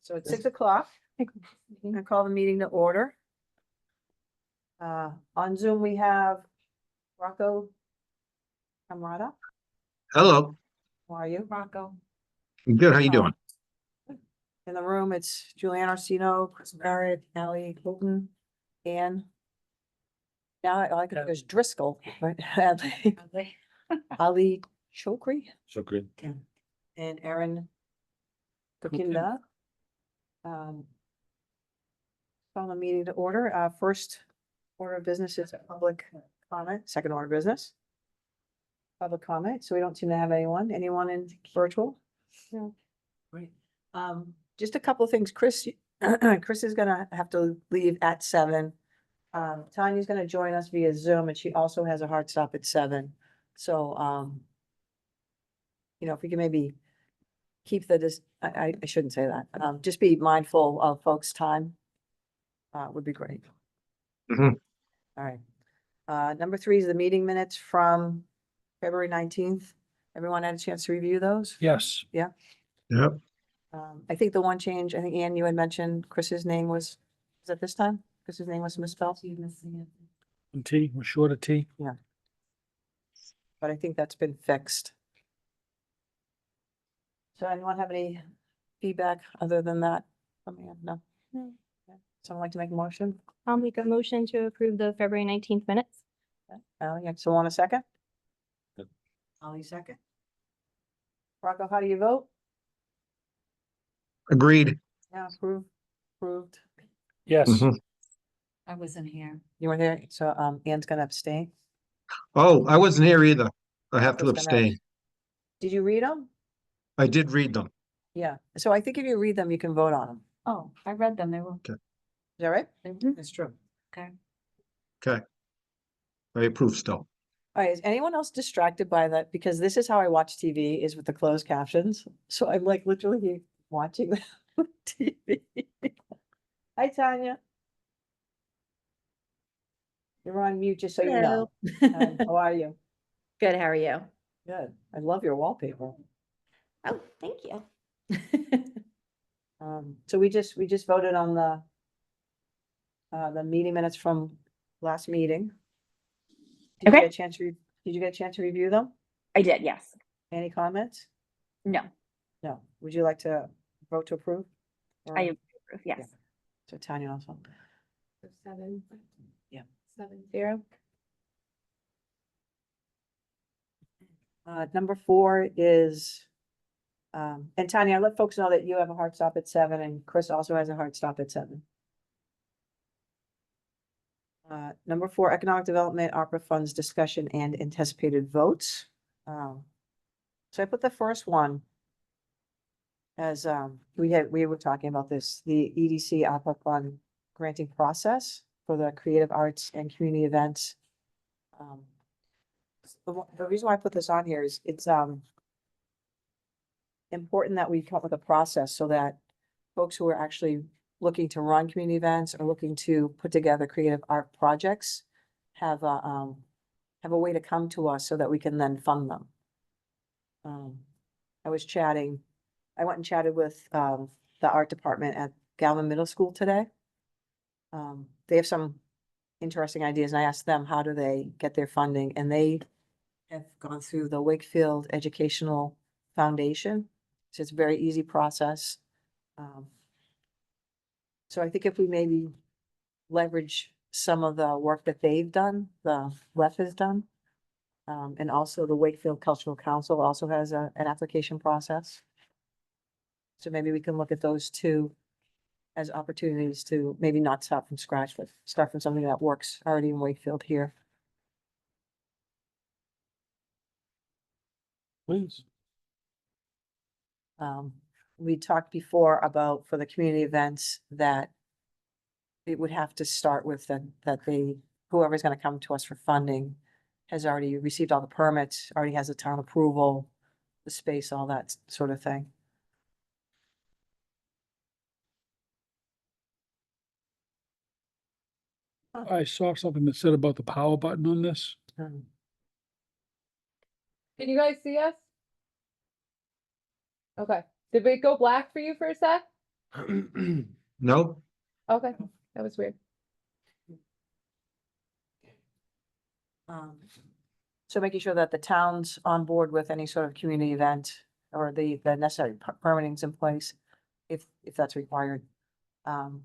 So it's 6 o'clock. I call the meeting to order. On Zoom, we have Rocco Camarada. Hello, How are you, Rocco? good, how you doing? In the room, it's Julianne Orsino, Chris Barrett, Ally Holton, Ann. Now I like it because Driscoll, right? Ali Chokri So good. and Aaron Kokinda. Call the meeting to order. First order of business is a public comment, second order of business. Public comment, so we don't seem to have anyone in virtual? No. Great. Just a couple of things, Chris, Chris is gonna have to leave at 7. Tanya's gonna join us via Zoom, and she also has a hard stop at 7. So, if we can maybe keep I shouldn't say that, just be mindful of folks' time. Would be great. Mhm. All right. Number 3 is the meeting minutes from February 19th. Everyone had a chance to review those? Yes. Yep, I think the one change, I think Ann, you had mentioned Chris's name was it this time? Chris's name was misspelled? T, we're short of T. But I think that's been fixed. So anyone have any feedback other than that? No? No. Okay. Someone like to make a motion? I'll make a motion to approve the February 19th minutes. Ally, so want a second? Yep. Ally, second. Rocco, how do you vote? agreed. Yeah, approved. Yes. Mhm. I wasn't here. You were there, so Ann's gonna abstain. Oh, I wasn't here either. I have to Rocco's gonna- abstain. Did you read them? I did read them. Yeah, so I think if you read them, you can vote on them. Oh, I read them. They were. Is that right? That's true. Okay. Okay. I approve still. All right, is anyone else distracted by that? Because this is how I watch TV, is with the closed captions. So I'm like literally watching TV. Hi, Tanya. You're on mute, just so you know. How are you? Good. How are you? Good. I love your wallpaper. Oh, thank you. So we just voted on the meeting minutes from last meeting. Did you Okay. get a chance did you get a chance to review them? I did. Yes. Any comments? No. No. Would you like to vote to approve? Or- I approve. Yes. So Tanya also. 7. Yeah. 7-0. Number 4 is, and Tanya, I let folks know that you have a hard stop at 7 and Chris also has a hard stop at 7. Number 4, economic development, ARPA funds discussion and anticipated votes. So I put the first one as, we were talking about this, the EDC ARPA fund granting process for the creative arts and community events. The reason why I put this on here is it's, important that we come up with a process so that folks who are actually looking to run community events or looking to put together creative art projects have a way to come to us so that we can then fund them. I went and chatted with the art department at Galvin Middle School today. They have some interesting ideas, and I asked them, how do they get their funding? And they have gone through the Wakefield Educational Foundation. So it's a very easy process. So I think if we maybe leverage some of the work that they've done, the WEF has done. And also the Wakefield Cultural Council also has an application process. So maybe we can look at those two as opportunities to maybe not start from scratch, but start from something that works already in Wakefield here. Please. We talked before about for the community events that it would have to start with whoever's gonna come to us for funding has already received all the permits, already has the town approval, the space, all that sort of thing. I saw something that said about the power button on this. Um, Can you guys see us? Okay. Did it go black for you for a sec? No? Okay, that was weird. So making sure that the town's on board with any sort of community event or the necessary permitting's in place, if that's required. And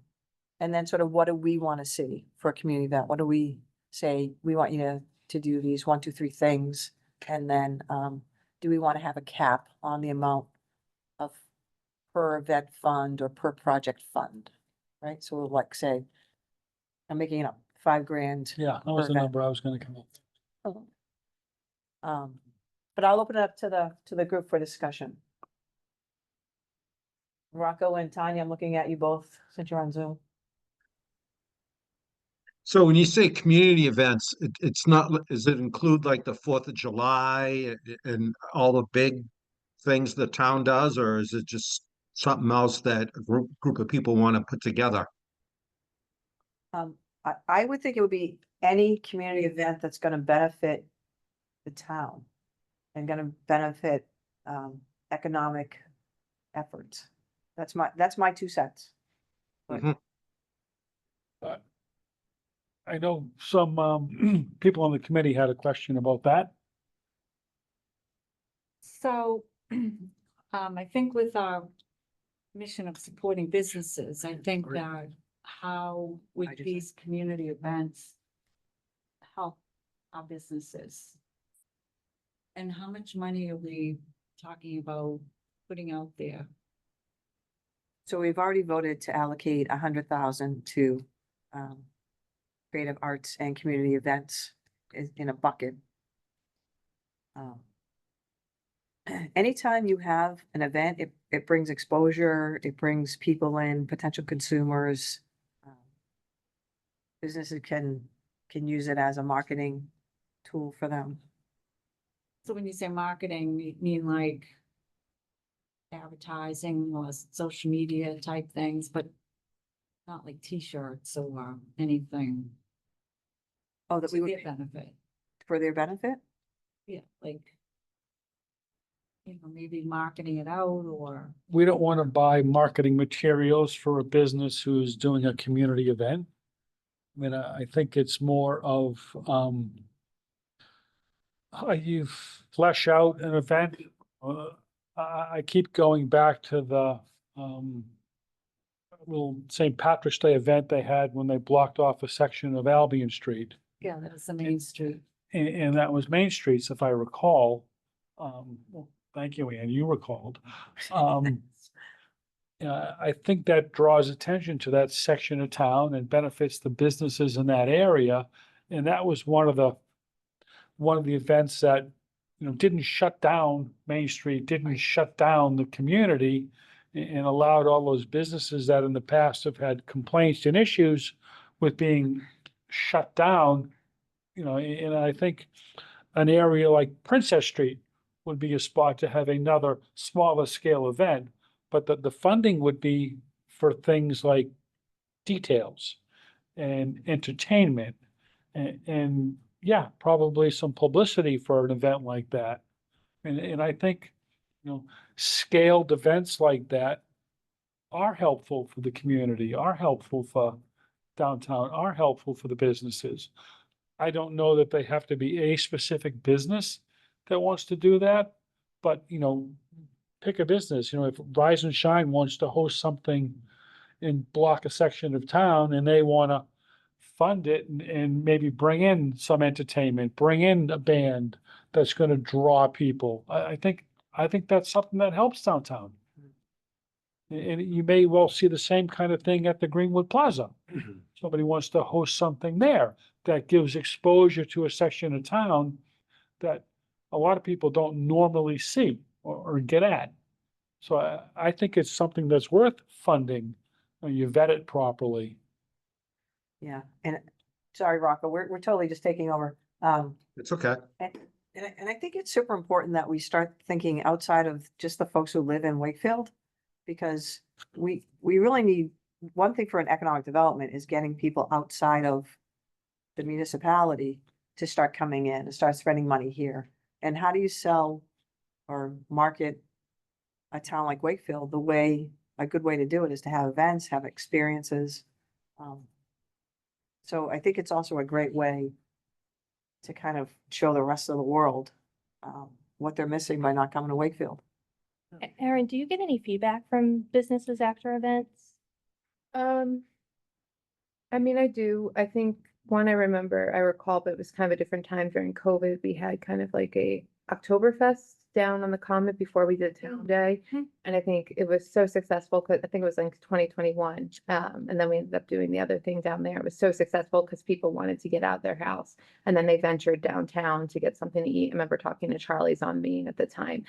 then sort of what do we want to see for a community event? What do we say? We want you to do these 1, 2, 3 things. And then, do we want to have a cap on the amount of per event fund or per project fund? Right? So we'll like say, I'm making it up, $5,000. Yeah, that was the Okay. number I was gonna come up. But I'll open it up to the group for discussion. Rocco and Tanya, I'm looking at you both since you're on Zoom. So when you say community events, it's not, does it include like the 4th of July and all the big things the town does, or is it just something else that a group of people want to put together? I would think it would be any community event that's gonna benefit the town and gonna benefit, economic efforts. That's my 2 cents. Mhm. I know some people on the committee had a question about that. So, I think with our mission of supporting businesses, I think that how would I just- these community events help our businesses? And how much money are we talking about putting out there? So we've already voted to allocate 100,000 to, creative arts and community events in a bucket. Anytime you have an event, it brings exposure, it brings people in, potential consumers. Businesses can use it as a marketing tool for them. So when you say marketing, you mean like advertising or social media type things, but not like T-shirts or anything Oh, that we to would, their benefit. for their benefit? Yeah, like, maybe marketing it out or, We don't want to buy marketing materials for a business who's doing a community event. I mean, I think it's more of, how you flesh out an event. I keep going back to the, little St. Patrick's Day event they had when they blocked off a section of Albion Street. yeah, that was the Main Street. And that was Main Streets, if I recall. Well, thank you, Ann, you recalled. Yeah, I think that draws attention to that section of town and benefits the businesses in that area. And that was one of the events that, didn't shut down Main Street, didn't shut down the community and allowed all those businesses that in the past have had complaints and issues with being shut down, and I think an area like Princess Street would be a spot to have another smaller scale event, but the funding would be for things like details and entertainment and yeah, probably some publicity for an event like that. And I think, scaled events like that are helpful for the community, are helpful for downtown, are helpful for the businesses. I don't know that they have to be a specific business that wants to do that, but, pick a business, if Rise and Shine wants to host something and block a section of town and they wanna fund it and maybe bring in some entertainment, bring in a band that's gonna draw people. I think that's something that helps downtown. And you may well see the same kind of thing at the Greenwood Plaza. Somebody wants to host something there that gives exposure to a section of town that a lot of people don't normally see or get at. So I think it's something that's worth funding when you vet it properly. Yeah, and sorry, Rocco, we're totally just taking over. It's okay. And I think it's super important that we start thinking outside of just the folks who live in Wakefield. Because we really need, one thing for an economic development is getting people outside of the municipality to start coming in and start spending money here. And how do you sell or market a town like Wakefield the way a good way to do it is to have events, have experiences. So I think it's also a great way to kind of show the rest of the world, what they're missing by not coming to Wakefield. Erin, do you get any feedback from businesses after events? Um, I mean, I do. I think one I recall, but it was kind of a different time during COVID. We had kind of like a Oktoberfest down on the Common before we did Town Day. Mhm. And I think it was so successful because I think it was like 2021. And then we ended up doing the other thing down there. It was so successful because people wanted to get out of their house. And then they ventured downtown to get something to eat. I remember talking to Charlie's on me at the time.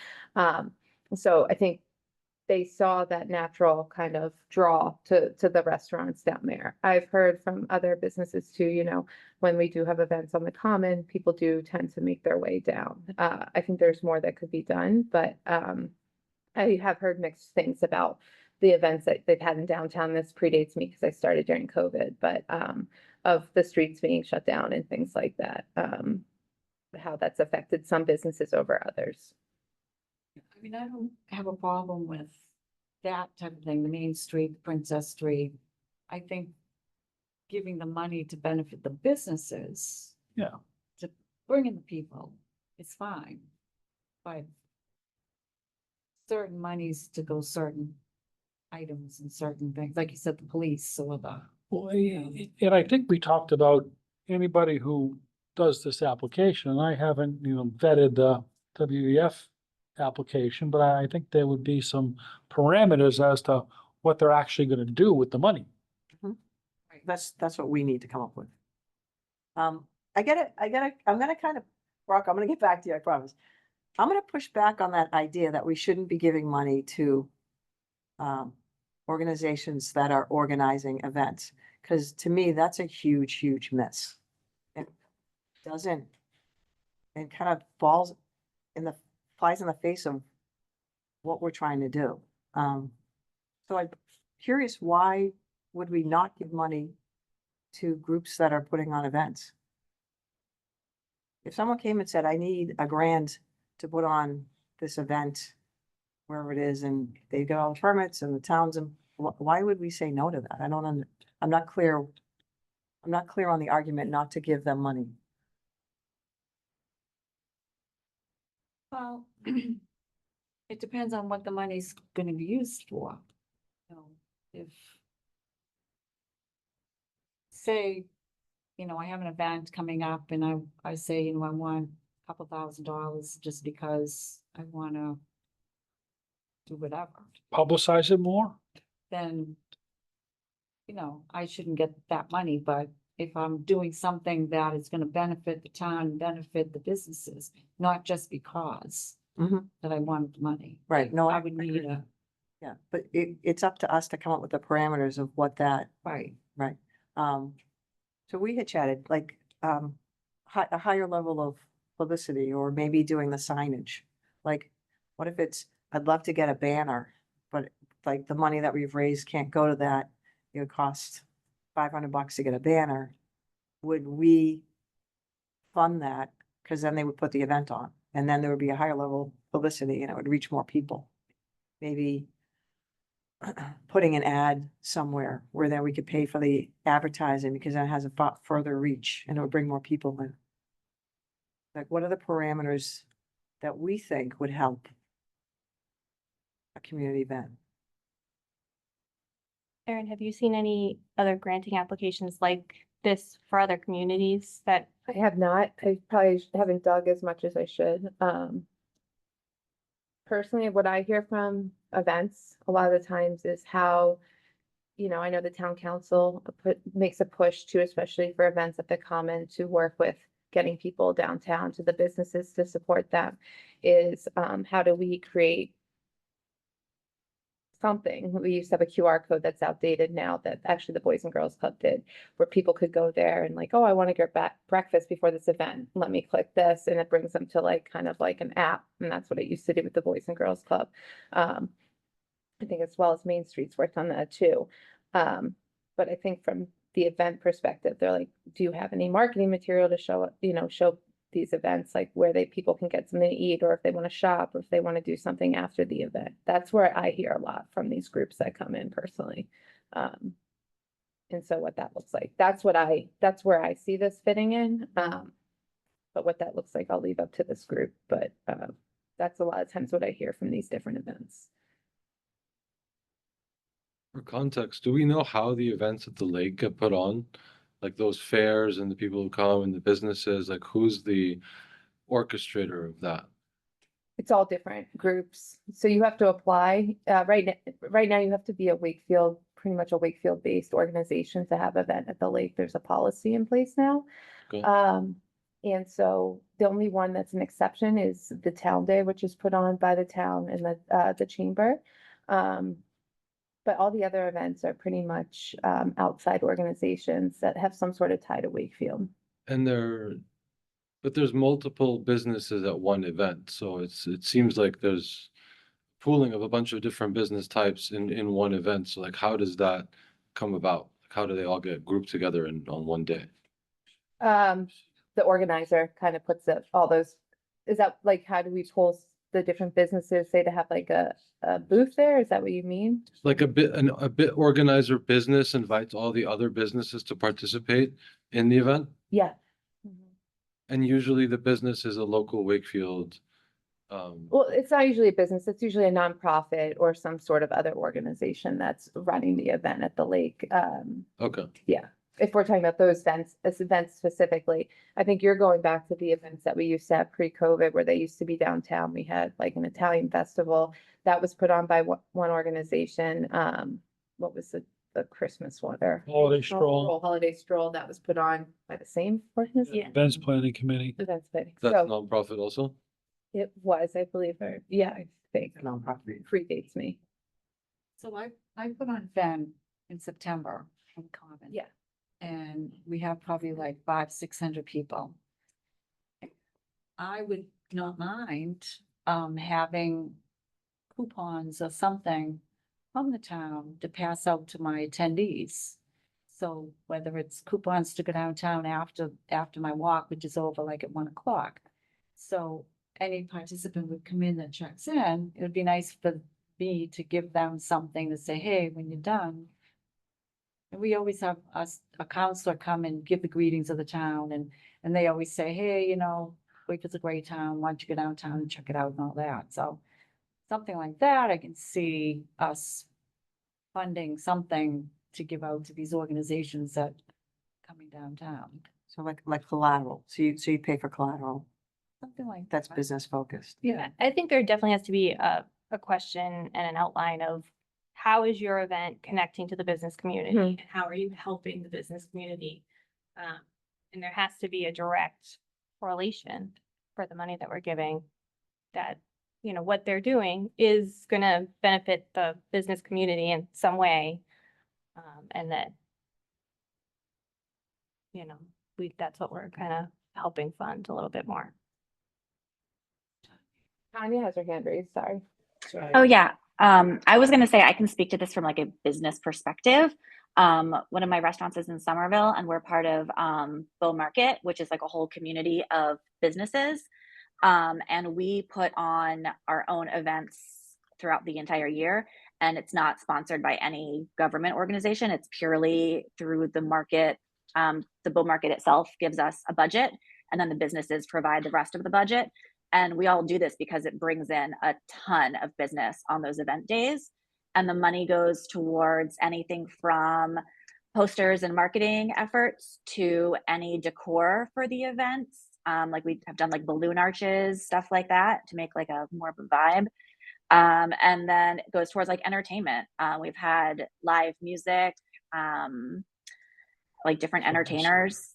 So I think they saw that natural kind of draw to the restaurants down there. I've heard from other businesses too, you know, when we do have events on the Common, people do tend to make their way down. I think there's more that could be done, but I have heard mixed things about the events that they've had in downtown. This predates me because I started during COVID, but of the streets being shut down and things like that, how that's affected some businesses over others. I mean, I don't have a problem with that type of thing, the Main Street, Princess Street. I think giving the money to benefit the businesses. Yeah. To bring in the people, it's fine. But certain monies to go certain items and certain things, like you said, the police or the. Well, and I think we talked about anybody who does this application, and I haven't, vetted the WEF application, but I think there would be some parameters as to what they're actually gonna do with the money. That's what we need to come up with. I'm gonna kind of, Brock, I'm gonna get back to you, I promise. I'm gonna push back on that idea that we shouldn't be giving money to organizations that are organizing events, because to me, that's a huge, huge miss. It doesn't, and kind of flies in the face of what we're trying to do. So I'm curious, why would we not give money to groups that are putting on events? If someone came and said, I need $1,000 to put on this event, wherever it is, and they get all the permits and the towns, and why would we say no to that? I'm not clear. I'm not clear on the argument not to give them money. Well, it depends on what the money's gonna be used for. You know, if. Say, I have an event coming up and I say, I want a couple $1,000 just because I wanna. Do whatever, Publicize it more? then. I shouldn't get that money, but if I'm doing something that is gonna benefit the town, benefit the businesses, not just because. Mhm. That I wanted the money. Right, no, I would need a, Yeah, but it's up to us to come up with the parameters of what that, right, right? So we had chatted, like, a higher level of publicity, or maybe doing the signage. Like, what if I'd love to get a banner, but like the money that we've raised can't go to that. It would cost $500 to get a banner. Would we fund that? Cause then they would put the event on, and then there would be a higher level publicity and it would reach more people. Maybe putting an ad somewhere where then we could pay for the advertising, because then it has a further reach and it would bring more people in. Like, what are the parameters that we think would help a community event? Erin, have you seen any other granting applications like this for other communities that, I have not. I probably haven't dug as much as I should. Personally, what I hear from events a lot of the times is how, I know the town council makes a push to, especially for events at the Common, to work with getting people downtown to the businesses to support them, is how do we create something? We used to have a QR code that's outdated now, that actually the Boys and Girls Club did, where people could go there and like, oh, I want to get back breakfast before this event. Let me click this, and it brings them to like kind of like an app, and that's what it used to do with the Boys and Girls Club. I think as well as Main Street's worked on that too. But I think from the event perspective, they're like, do you have any marketing material to show these events, like where people can get something to eat, or if they want to shop, or if they want to do something after the event. That's where I hear a lot from these groups that come in personally. And so what that looks like, that's where I see this fitting in. But what that looks like, I'll leave up to this group, but, that's a lot of times what I hear from these different events. For context, do we know how the events at the lake get put on? Like those fairs and the people who come and the businesses, like who's the orchestrator of that? It's all different groups. So you have to apply, right now you have to be a Wakefield, pretty much a Wakefield-based organization to have event at the lake. There's a policy in place now. Okay. And so the only one that's an exception is the town day, which is put on by the town and the chamber. But all the other events are pretty much, outside organizations that have some sort of tie to Wakefield. And but there's multiple businesses at one event, so it seems like there's pooling of a bunch of different business types in one event. So like, how does that come about? How do they all get grouped together on one day? The organizer kind of puts all those, is that like, how do we pull the different businesses, say to have like a booth there? Is that what you mean? Like a bit organizer business invites all the other businesses to participate in the event, Yeah. and usually the business is a local Wakefield. Well, it's not usually a business. It's usually a nonprofit or some sort of other organization that's running the event at the lake. Okay. Yeah, if we're talking about those events specifically, I think you're going back to the events that we used to have pre-COVID, where they used to be downtown. We had like an Italian festival that was put on by one organization. What was the Christmas one or? Holiday stroll, Holiday stroll that was put on by the same organization? Yeah. events planning committee. Events planning. That's So nonprofit also? it was, I believe, or yeah, I think Nonprofit. predates me. So I put on Fen in September on Common. Yeah. And we have probably like 500-600 people. I would not mind having coupons or something from the town to pass out to my attendees. So whether it's coupons to go downtown after my walk, which is over like at 1 o'clock. So any participant would come in that checks in, it would be nice for me to give them something to say, hey, when you're done. And we always have a counselor come and give the greetings of the town, and they always say, hey, you know, Wakefield's a great town, why don't you go downtown and check it out and all that. So something like that, I can see us funding something to give out to these organizations that are coming downtown. So like collateral. So you pay for collateral. Something like That's that. business focused. Yeah. I think there definitely has to be a question and an outline of how is your event connecting to the business community? And how are you helping the business community? And there has to be a direct correlation for the money that we're giving, that, you know, what they're doing is gonna benefit the business community in some way. And that, you know, that's what we're kind of helping fund a little bit more. Tanya has her hand raised, sorry. Oh, yeah. I was gonna say I can speak to this from like a business perspective. One of my restaurants is in Somerville, and we're part of Bow Market, which is like a whole community of businesses. And we put on our own events throughout the entire year, and it's not sponsored by any government organization. It's purely through the market. The Bow Market itself gives us a budget, and then the businesses provide the rest of the budget. And we all do this because it brings in a ton of business on those event days. And the money goes towards anything from posters and marketing efforts to any decor for the events. Like we have done like balloon arches, stuff like that, to make like a more of a vibe. And then it goes towards like entertainment. We've had live music, like different entertainers.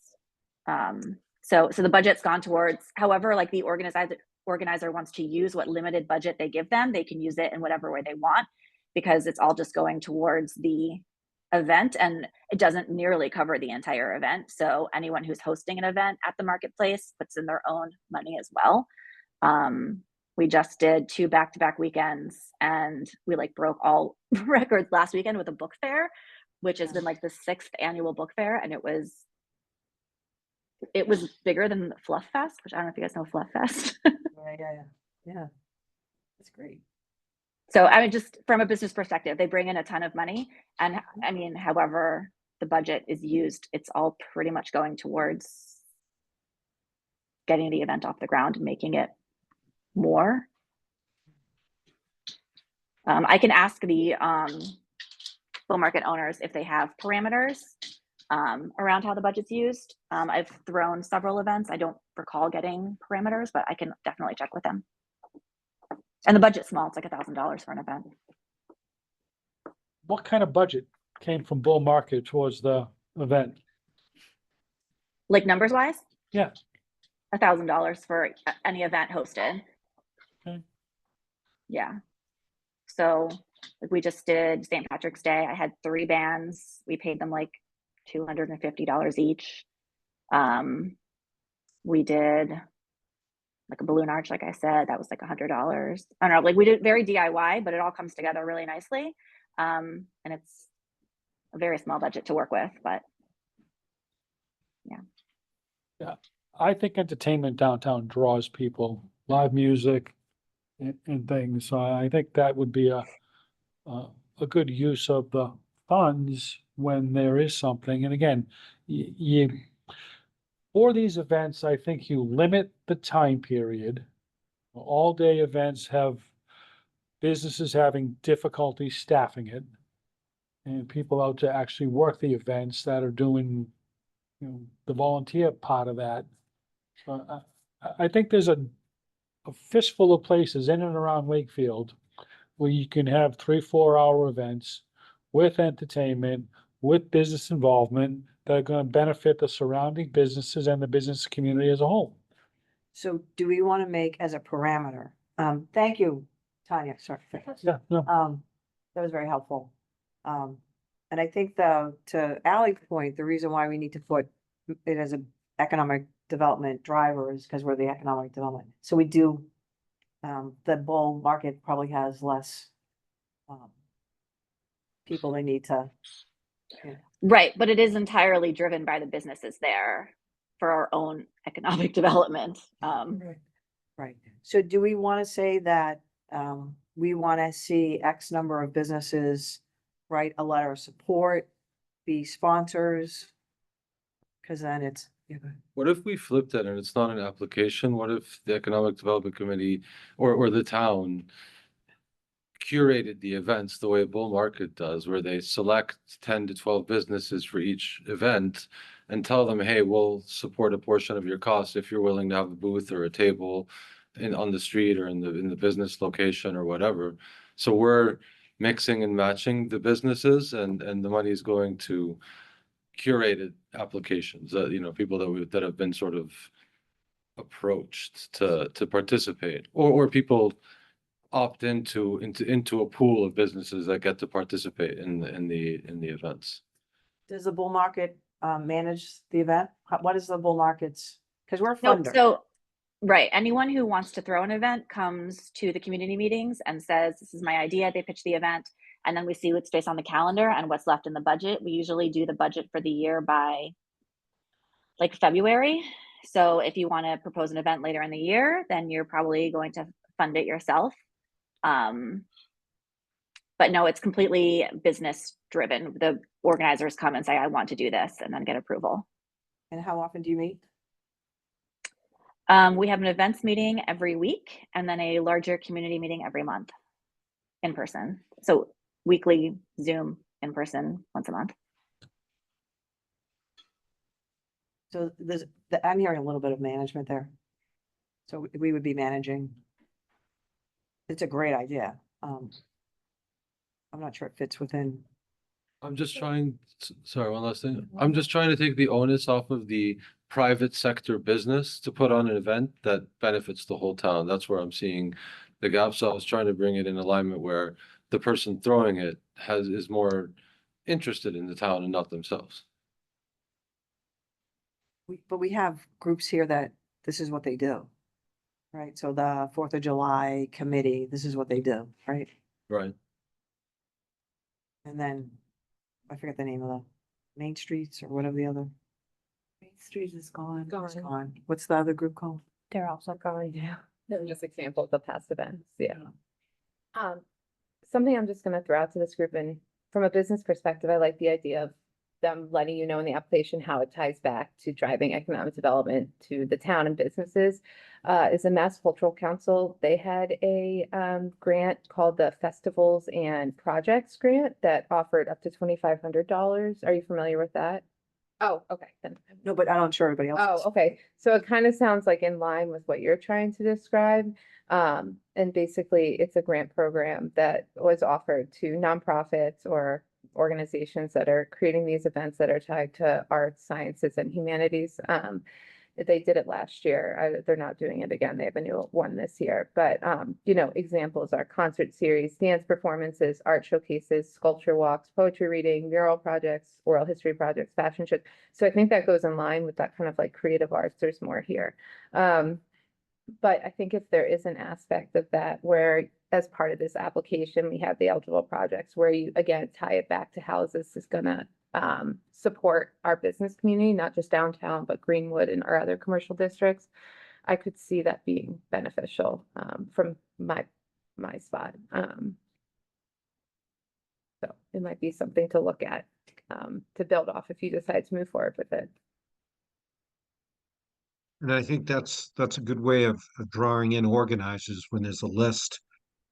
So the budget's gone towards, however, like the organizer wants to use what limited budget they give them, they can use it in whatever way they want, because it's all just going towards the event, and it doesn't nearly cover the entire event. So anyone who's hosting an event at the marketplace puts in their own money as well. We just did 2 back-to-back weekends, and we like broke all records last weekend with a book fair, which has been like the 6th annual book fair, and it was it was bigger than Fluff Fest, which I don't know if you guys know Fluff Fest. Yeah. That's great. So I mean, just from a business perspective, they bring in a ton of money. And I mean, however the budget is used, it's all pretty much going towards getting the event off the ground and making it more. I can ask the bull market owners if they have parameters around how the budget's used. I've thrown several events. I don't recall getting parameters, but I can definitely check with them. And the budget's small. It's like $1,000 for an event. What kind of budget came from bull market towards the event? Like numbers wise? Yeah. $1,000 for any event hosted. Okay. Yeah. So like we just did St. Patrick's Day. I had 3 bands. We paid them like $250 each. We did like a balloon arch, like I said, that was like $100. I don't know, like we did very DIY, but it all comes together really nicely. And it's a very small budget to work with, but yeah. I think entertainment downtown draws people, live music and things. So I think that would be a good use of the funds when there is something. And again, you for these events, I think you limit the time period. All-day events have businesses having difficulty staffing it. And people out to actually work the events that are doing, the volunteer part of that. So I think there's a fistful of places in and around Wakefield where you can have 3-4 hour events with entertainment, with business involvement that are going to benefit the surrounding businesses and the business community as a whole. So do we want to make as a parameter? Thank you, Tanya, sorry. Yeah, no, That was very helpful. And I think to Ally's point, the reason why we need to put it as an economic development driver is because we're the economic development. So we do, the bull market probably has less people they need to. Right, but it is entirely driven by the businesses there for our own economic development. Right. So do we want to say that we want to see X number of businesses write a letter of support, be sponsors? Because then it's. Yeah, go ahead. What if we flipped it and it's not an application? What if the Economic Development Committee or the town curated the events the way a bull market does, where they select 10 to 12 businesses for each event and tell them, hey, we'll support a portion of your costs if you're willing to have a booth or a table on the street or in the business location or whatever. So we're mixing and matching the businesses and the money is going to curated applications, people that have been sort of approached to participate, or people opt into a pool of businesses that get to participate in the events. Does the bull market manage the event? What is the bull market's? Because we're a No, funder. so, right, anyone who wants to throw an event comes to the community meetings and says, this is my idea, they pitch the event, and then we see what's based on the calendar and what's left in the budget. We usually do the budget for the year by like February. So if you want to propose an event later in the year, then you're probably going to fund it yourself. But no, it's completely business driven. The organizers come and say, I want to do this, and then get approval. And how often do you meet? We have an events meeting every week and then a larger community meeting every month in person. So weekly Zoom in person once a month. So I'm hearing a little bit of management there. So we would be managing. It's a great idea. I'm not sure it fits within. I'm just trying, sorry, one last thing. I'm just trying to take the onus off of the private sector business to put on an event that benefits the whole town. That's where I'm seeing the gap. So I was trying to bring it in alignment where the person throwing it is more interested in the town and not themselves. But we have groups here that this is what they do. Right, so the 4th of July committee, this is what they do, right? Right. And then, I forget the name of the Main Streets or whatever the other. Main Street is gone. It's gone. What's the other group called? They're also Going, yeah. They're just examples of past events, yeah. Something I'm just gonna throw out to this group, and from a business perspective, I like the idea of them letting you know in the application how it ties back to driving economic development to the town and businesses. Is the Mass Cultural Council, they had a grant called the Festivals and Projects Grant that offered up to $2,500. Are you familiar with that? Oh, okay, then. No, but I'm sure everybody else. Oh, is. okay. So it kind of sounds like in line with what you're trying to describe. And basically it's a grant program that was offered to nonprofits or organizations that are creating these events that are tied to arts, sciences, and humanities. They did it last year. They're not doing it again. They have a new one this year. But, you know, examples are concert series, dance performances, art showcases, sculpture walks, poetry reading, mural projects, oral history projects, fashion shows. So I think that goes in line with that kind of like creative arts. There's more here. But I think if there is an aspect of that where as part of this application, we have the eligible projects where you, again, tie it back to how this is gonna support our business community, not just downtown, but Greenwood and our other commercial districts. I could see that being beneficial from my spot. So it might be something to look at to build off if you decide to move forward with it. And I think that's a good way of drawing in organizers when there's a list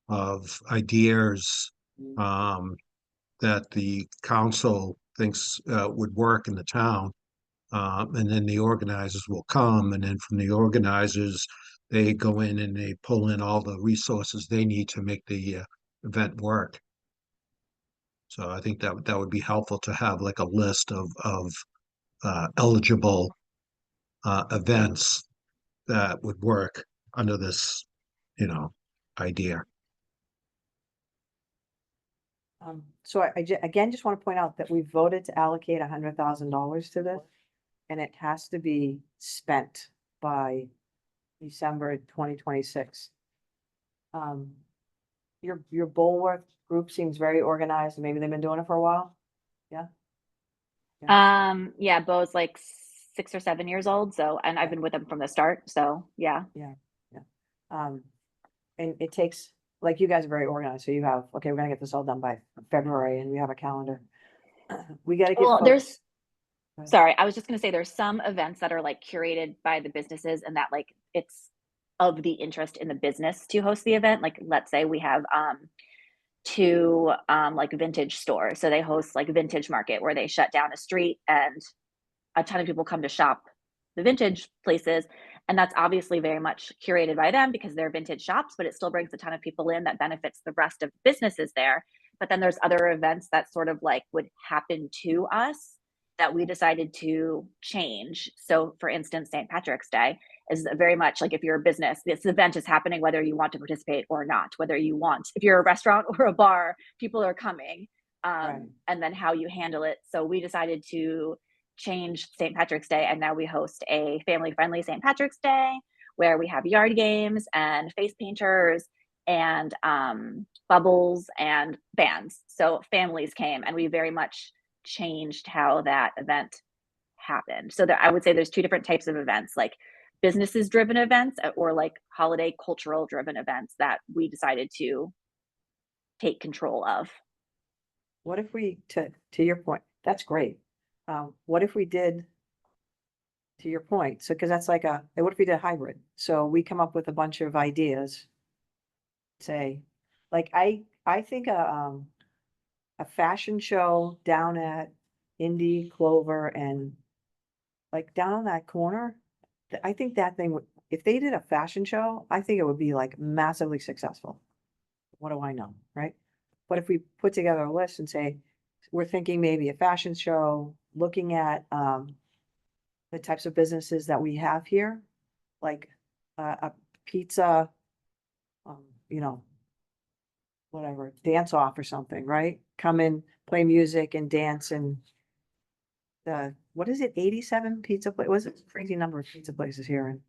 of ideas that the council thinks would work in the town. And then the organizers will come, and then from the organizers, they go in and they pull in all the resources they need to make the event work. So I think that would be helpful to have like a list of eligible events that would work under this, idea. So again, just want to point out that we voted to allocate $100,000 to this. And it has to be spent by December 2026. Your Bulwark group seems very organized. Maybe they've been doing it for a while. Yeah. Yeah, Bo's like 6 or 7 years old, so, and I've been with him from the start, so yeah. And it takes, like, you guys are very organized, so you have, okay, we're gonna get this all done by February, and we have a calendar. We gotta get. Well, folks- Go ahead. sorry, I was just gonna say there's some events that are like curated by the businesses and that like it's of the interest in the business to host the event. Like, let's say we have two like vintage stores. So they host like vintage market where they shut down a street and a ton of people come to shop the vintage places. And that's obviously very much curated by them because they're vintage shops, but it still brings a ton of people in that benefits the rest of the businesses there. But then there's other events that sort of like would happen to us that we decided to change. So for instance, St. Patrick's Day is very much like if you're a business, this event is happening whether you want to participate or not, whether you want, if you're a restaurant or a bar, people are coming, Right. and then how you handle it. So we decided to change St. Patrick's Day, and now we host a family-friendly St. Patrick's Day where we have yard games and face painters and bubbles and bands. So families came, and we very much changed how that event happened. So I would say there's two different types of events, like businesses driven events or like holiday cultural driven events that we decided to take control of. What if we, to your point, that's great. What if we did, to your point, so, cause that's like what if we did a hybrid? So we come up with a bunch of ideas. Say, like, I think a fashion show down at Indy, Clover, and like down on that corner, I think that thing would, if they did a fashion show, I think it would be like massively successful. What do I know, right? But if we put together a list and say, we're thinking maybe a fashion show, looking at the types of businesses that we have here, like a pizza, whatever, dance off or something, right? Come in, play music and dance and what is it, 87 pizza place? Was it a crazy number of pizza places here? And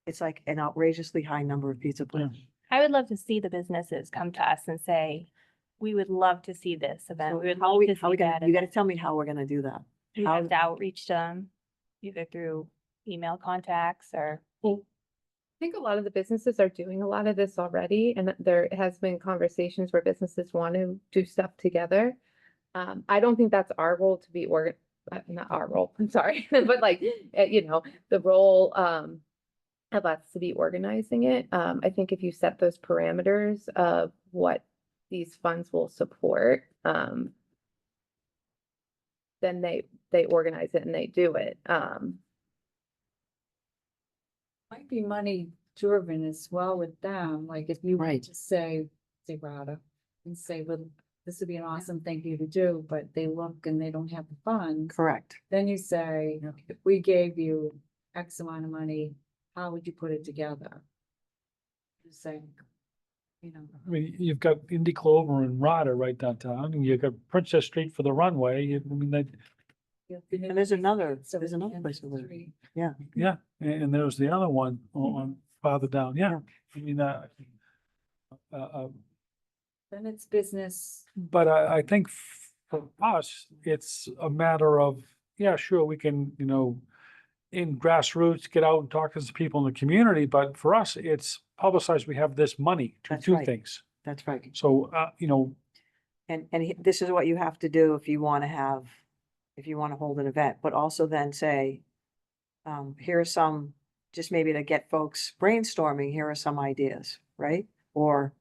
it's like an outrageously high number of pizza places. I would love to see the businesses come to us and say, we would love to see this event. So We would how love we, to how see we gonna, that. you gotta tell me how we're gonna do that. We how- have to outreach to them. either through email contacts or? I think a lot of the businesses are doing a lot of this already, and that there has been conversations where businesses want to do stuff together. I don't think that's our role to be not our role, I'm sorry, but like, you know, the role, of us to be organizing it. I think if you set those parameters of what these funds will support, then they organize it and they do it. Might be money driven as well with them, like if you were Right. to say Rada, and say, well, this would be an awesome thing for you to do, but they look and they don't have the funds. Correct. Then you say, if we gave you X amount of money, how would you put it together? Just saying, you know. I mean, you've got Indy Clover and Rada right downtown, and you've got Princess Street for the runway. I mean, that, And there's another So place. industry. yeah, and there's the other one on farther down, yeah. I mean, Then it's business. but I think for us, it's a matter of, yeah, sure, we can, you know, in grassroots, get out and talk to some people in the community, but for us, it's publicized, we have this money to That's do right. things. That's right. So, you know, And this is what you have to do if you want to have, if you want to hold an event, but also then say, here are some, just maybe to get folks brainstorming, here are some ideas, right? Or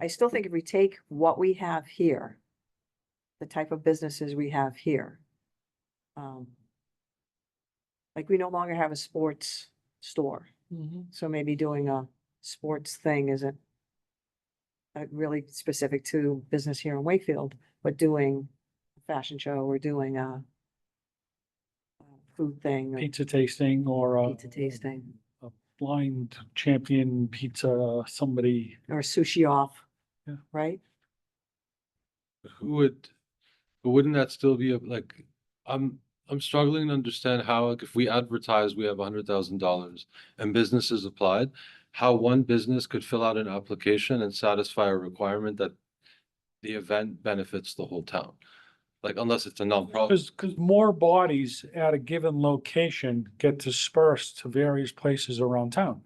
I still think if we take what we have here, the type of businesses we have here, like we no longer have a sports store. So maybe doing a sports thing isn't really specific to business here in Wakefield, but doing a fashion show or doing a food thing, or pizza tasting or a pizza tasting, blind champion pizza, somebody, or sushi off. Yeah. Right? But wouldn't that still be like, I'm struggling to understand how, like, if we advertise, we have $100,000 and businesses applied, how one business could fill out an application and satisfy a requirement that the event benefits the whole town. Like, unless it's a nonprofit. because more bodies at a given location get dispersed to various places around town.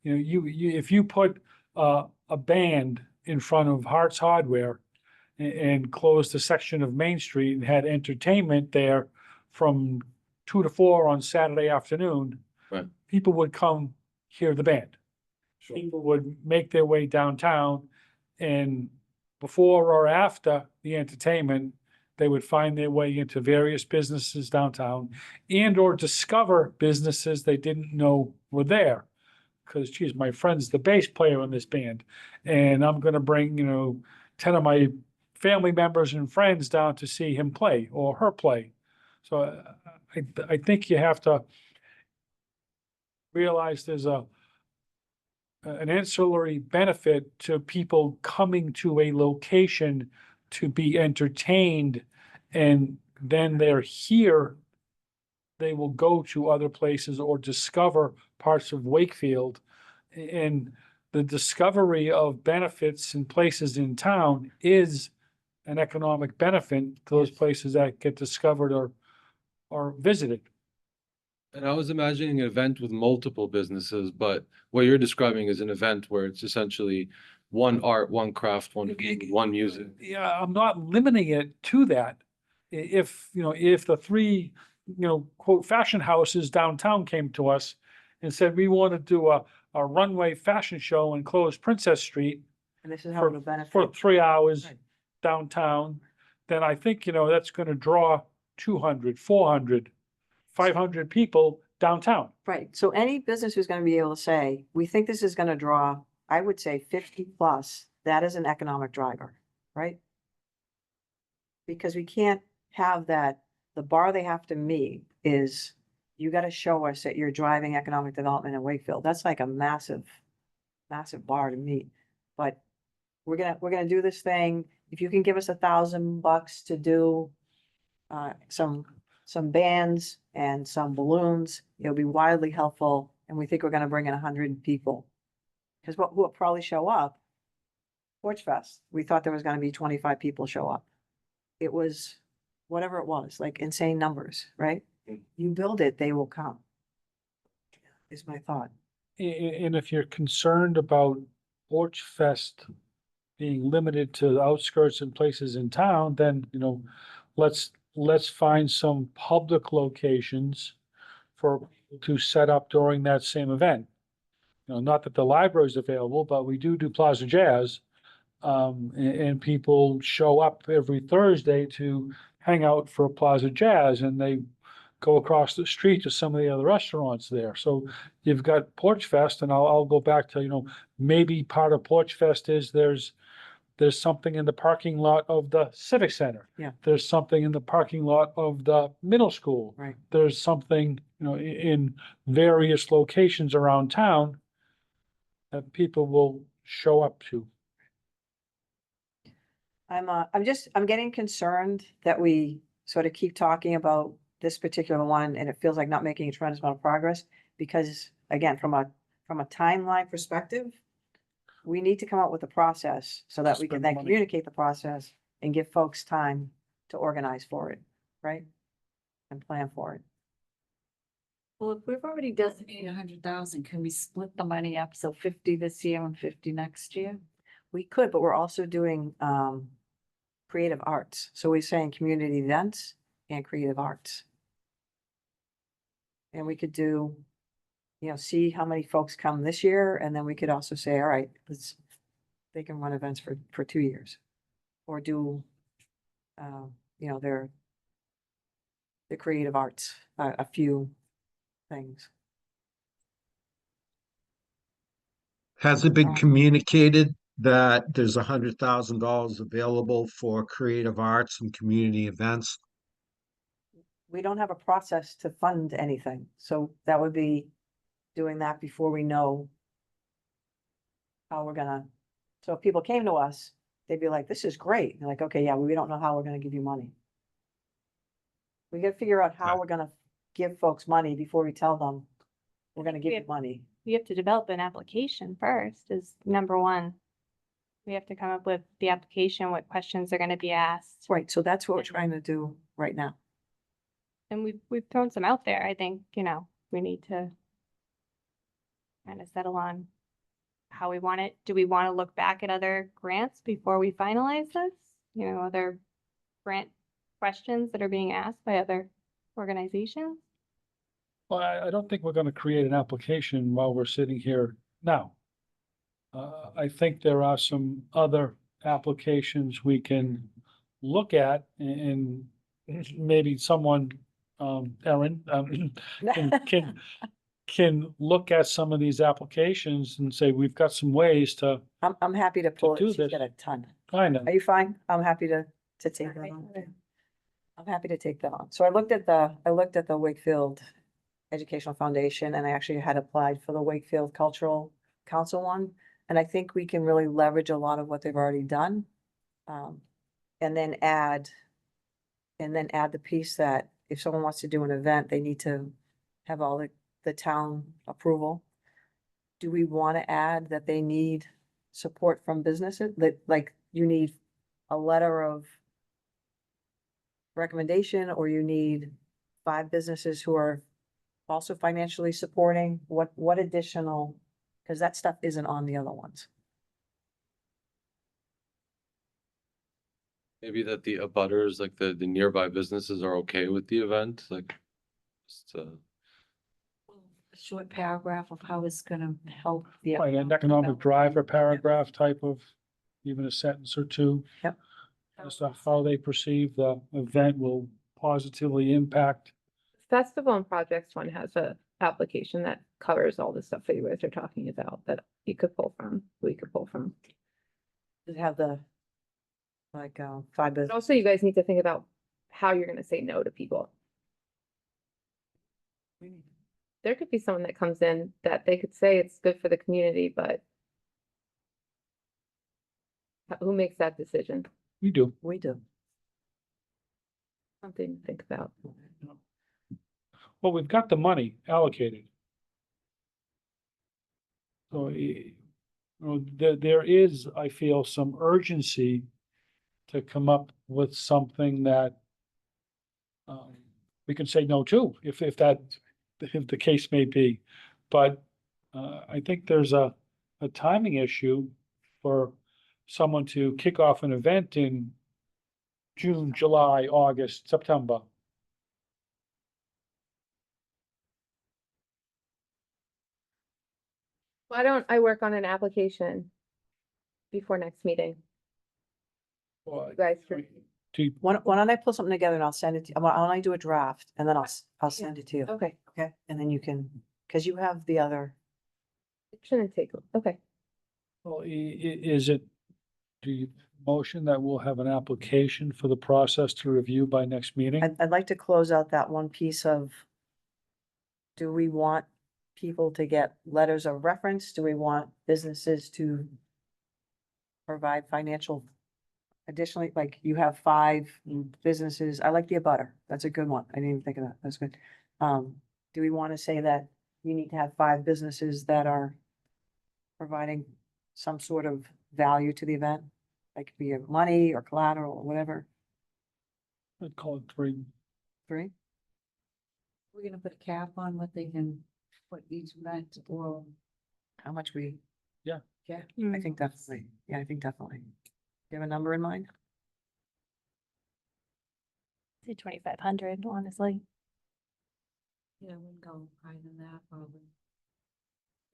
You know, if you put a band in front of Hart's Hardware and closed a section of Main Street and had entertainment there from 2 to 4 on Saturday afternoon, Right. people would come hear the band. Sure. People would make their way downtown, and before or after the entertainment, they would find their way into various businesses downtown and or discover businesses they didn't know were there. Because, geez, my friend's the bass player in this band, and I'm gonna bring, you know, 10 of my family members and friends down to see him play or her play. So I think you have to realize there's an ancillary benefit to people coming to a location to be entertained, and then they're here, they will go to other places or discover parts of Wakefield. And the discovery of benefits in places in town is an economic benefit to those places that get discovered or visited. And I was imagining an event with multiple businesses, but what you're describing is an event where it's essentially one art, one craft, one food, one music. Yeah, I'm not limiting it to that. If, you know, if the 3, you know, quote, fashion houses downtown came to us and said, we want to do a runway fashion show and close Princess Street And this is how it'll for benefit. 3 hours Right. downtown, then I think, you know, that's going to draw 200, 400, 500 people downtown. Right, so any business who's gonna be able to say, we think this is gonna draw, I would say 50 plus, that is an economic driver, right? Because we can't have that, the bar they have to meet is, you gotta show us that you're driving economic development in Wakefield. That's like a massive, massive bar to meet. But we're gonna do this thing. If you can give us $1,000 to do some bands and some balloons, it'll be wildly helpful, and we think we're gonna bring in 100 people. Because what will probably show up, Porch Fest, we thought there was gonna be 25 people show up. It was whatever it was, like insane numbers, right? You build it, they will come. Is my thought. And if you're concerned about Porch Fest being limited to the outskirts and places in town, then, let's find some public locations for people to set up during that same event. Not that the library is available, but we do Plaza Jazz. And people show up every Thursday to hang out for Plaza Jazz, and they go across the street to some of the other restaurants there. So you've got Porch Fest, and I'll go back to, maybe part of Porch Fest is there's something in the parking lot of the Civic Center. Yeah. There's something in the parking lot of the middle school. Right. There's something, in various locations around town that people will show up to. I'm getting concerned that we sort of keep talking about this particular one and it feels like not making a tremendous amount of progress. Because again, from a timeline perspective, we need to come up with a process so that we can Spend the then money. communicate the process and give folks time to organize for it, right? And plan for it. Well, if we've already designated 100,000, can we split the money up? So 50 this year and 50 next year? We could, but we're also doing creative arts. So we're saying community events and creative arts. And we could do, see how many folks come this year, and then we could also say, all right, they can run events for 2 years. Or do, their the creative arts, a few things. Has it been communicated that there's $100,000 available for creative arts and community events? We don't have a process to fund anything, so that would be doing that before we know how we're gonna, so if people came to us, they'd be like, this is great. And like, okay, yeah, we don't know how we're gonna give you money. We gotta figure out how Right. we're gonna give folks money before we tell them we're gonna give We you have- money. We have to develop an application first is number one. We have to come up with the application, what questions are gonna be asked. Right, so that's what we're trying to do right now. And we've thrown some out there. I think, we need to kind of settle on how we want it. Do we want to look back at other grants before we finalize this? Other grant questions that are being asked by other organizations? Well, I don't think we're gonna create an application while we're sitting here now. I think there are some other applications we can look at and maybe someone, Erin, can look at some of these applications and say, we've got some ways to I'm happy to pull it. do She's this. got a ton. kind of. Are you fine? I'm happy to take that on. I'm happy to take that on. So I looked at the Wakefield Educational Foundation, and I actually had applied for the Wakefield Cultural Council one. And I think we can really leverage a lot of what they've already done. And then add the piece that if someone wants to do an event, they need to have all the town approval. Do we want to add that they need support from businesses, that like you need a letter of recommendation, or you need 5 businesses who are also financially supporting? What additional, because that stuff isn't on the other ones. Maybe that the abutters, like the nearby businesses are okay with the event, like. Just, A short paragraph of how it's gonna help. Yeah. Right, an economic driver paragraph type of, even a sentence or two. Yep. As to how they perceive the event will positively impact. Festival and projects one has a application that covers all the stuff that you guys are talking about that you could pull from, we could pull from. Does it have the, like, 5 But business? also you guys need to think about how you're gonna say no to people. There could be someone that comes in that they could say it's good for the community, but who makes that decision? We do. We do. Something to think about. Well, we've got the money allocated. So, there is, I feel, some urgency to come up with something that we can say no too, if the case may be. But, I think there's a timing issue for someone to kick off an event in June, July, August, September. Why don't I work on an application before next meeting? You guys, Why don't I pull something together and I'll send it to, why don't I do a draft and then I'll send it to you, okay, okay? And then you can, because you have the other, it shouldn't take, okay. Well, is it, do you motion that we'll have an application for the process to review by next meeting? I'd like to close out that one piece of, do we want people to get letters of reference? Do we want businesses to provide financial? Additionally, like you have 5 businesses, I like the abutter, that's a good one, I didn't even think of that, that's good. Do we want to say that you need to have 5 businesses that are providing some sort of value to the event? Like be it money or collateral or whatever, I'd call it 3. 3? We're gonna put a cap on what they can put each event or. How much we? Yeah. Yeah, I think definitely, yeah, I think definitely. Do you have a number in mind? Say 2,500, honestly. Yeah, wouldn't go higher than that probably.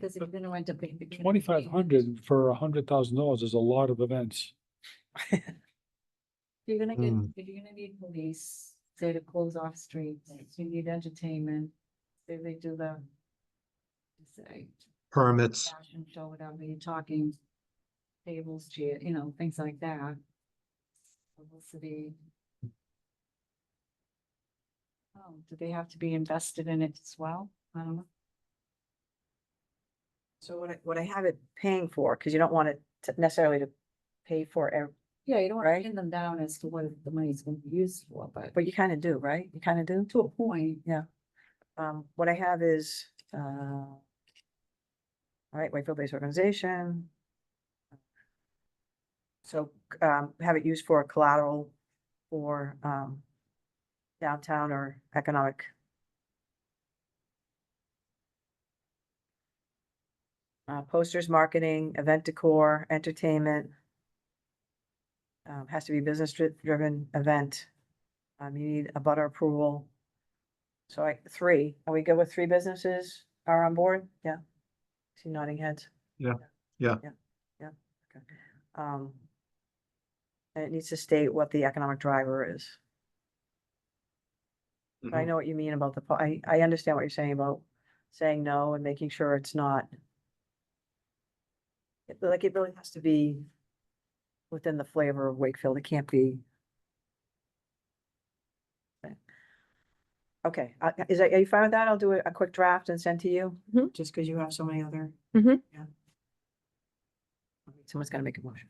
Cause if you're gonna rent a big. 2,500 for $100,000 is a lot of events. You're gonna get, Mm. if you're gonna need police, say to close off streets, you need entertainment, say they do the. Say, Permits. fashion show, whatever, you're talking. Tables, chair, things like that. Publicity. Oh, do they have to be invested in it as well? I don't know. So what I have it paying for, because you don't want it to necessarily to pay for, Yeah, you don't want Right. to pin them down as to what the money's gonna be used for, but you kind of do, right? You kind of do? to a point. What I have is, all right, Wakefield-based organization. So, have it used for collateral for, downtown or economic. Posters, marketing, event decor, entertainment. Has to be business driven event. You need a butter approval. So 3, are we good with 3 businesses are on board? Yeah. See nodding heads. Yeah. Yeah, okay. And it needs to state what the economic driver is. But I Mhm. know what you mean about I understand what you're saying about saying no and making sure it's not. Like, it really has to be within the flavor of Wakefield. It can't be. Okay, are you fine with that? I'll do a quick draft and send to you, Mhm. just because you have so many other. Mhm. Yeah. Someone's gotta make a motion.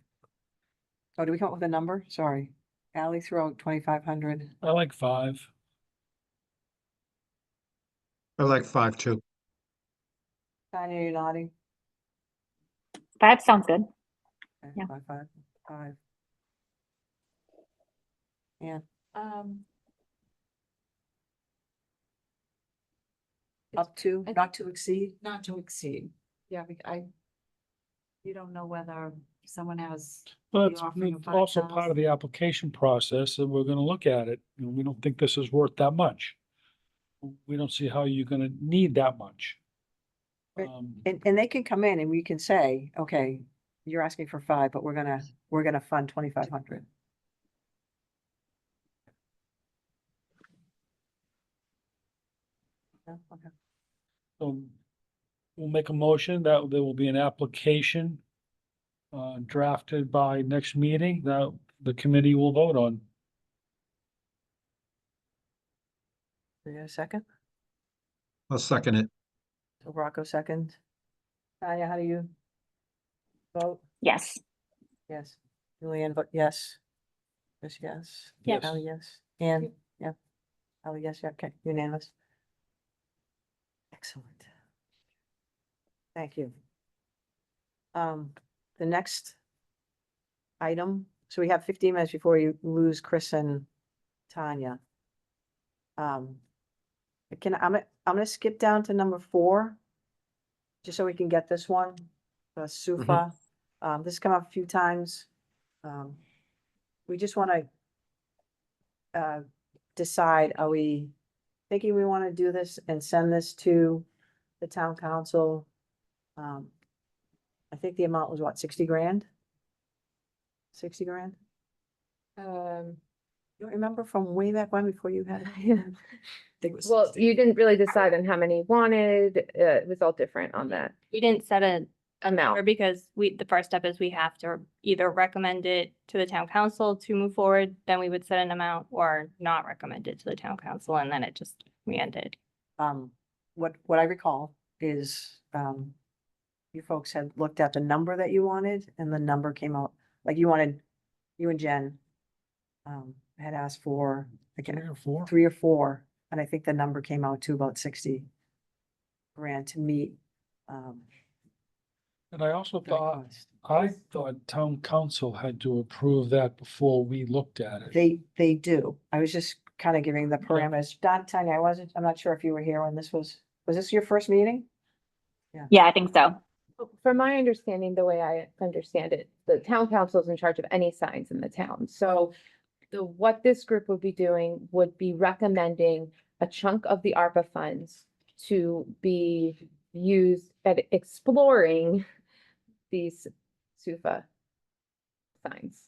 Oh, do we come up with a number? Sorry. Ally threw out 2,500. I like 5. I like 5 too. Tanya, you're nodding? 5 sounds good. Okay, Yeah. 5. And Um. up to, I not to exceed? Not to exceed, yeah, you don't know whether someone has. Well, the that's offering of also part of 5,000. the application process, and we're gonna look at it, and we don't think this is worth that much. We don't see how you're gonna need that much. Right. Um, And they can come in and we can say, okay, you're asking for 5, but we're gonna fund 2,500. Yeah, okay. So we'll make a motion that there will be an application drafted by next meeting that the committee will vote on. Do you get a second? I'll second it. So Rocco second. Tanya, how do you vote? Yes. Yes. Julianne vote yes. Chris, yes. Yes. Ally, yes. Anne, yeah. Ally, yes, yeah, okay, unanimous. Excellent. Thank you. The next item, so we have 15 minutes before you lose Chris and Tanya. I'm gonna skip down to number 4. Just so we can get this one, the SUFA. This has come up a few times. We just wanna decide, are we thinking we wanna do this and send this to the town council? I think the amount was what, 60 grand? 60 grand? You don't remember from way back when, before you had? Well, you didn't really decide on how many wanted, it was all different on that We didn't set a number amount. because the first step is we have to either recommend it to the town council to move forward, then we would set an amount, or not recommend it to the town council, and then we ended. What I recall is, you folks had looked at the number that you wanted, and the number came out, like you and Jen, had asked for, again, 3 or 4, and I think the number came out to about 60 grand to meet, And I also that thought, cost. I thought town council had to approve that before we looked at it. They do. I was just kind of giving the parameters. Don, Tanya, I'm not sure if you were here when was this your first meeting? Yeah, I think so. From my understanding, the way I understand it, the town council is in charge of any signs in the town. So what this group would be doing would be recommending a chunk of the ARPA funds to be used at exploring these SUFA signs.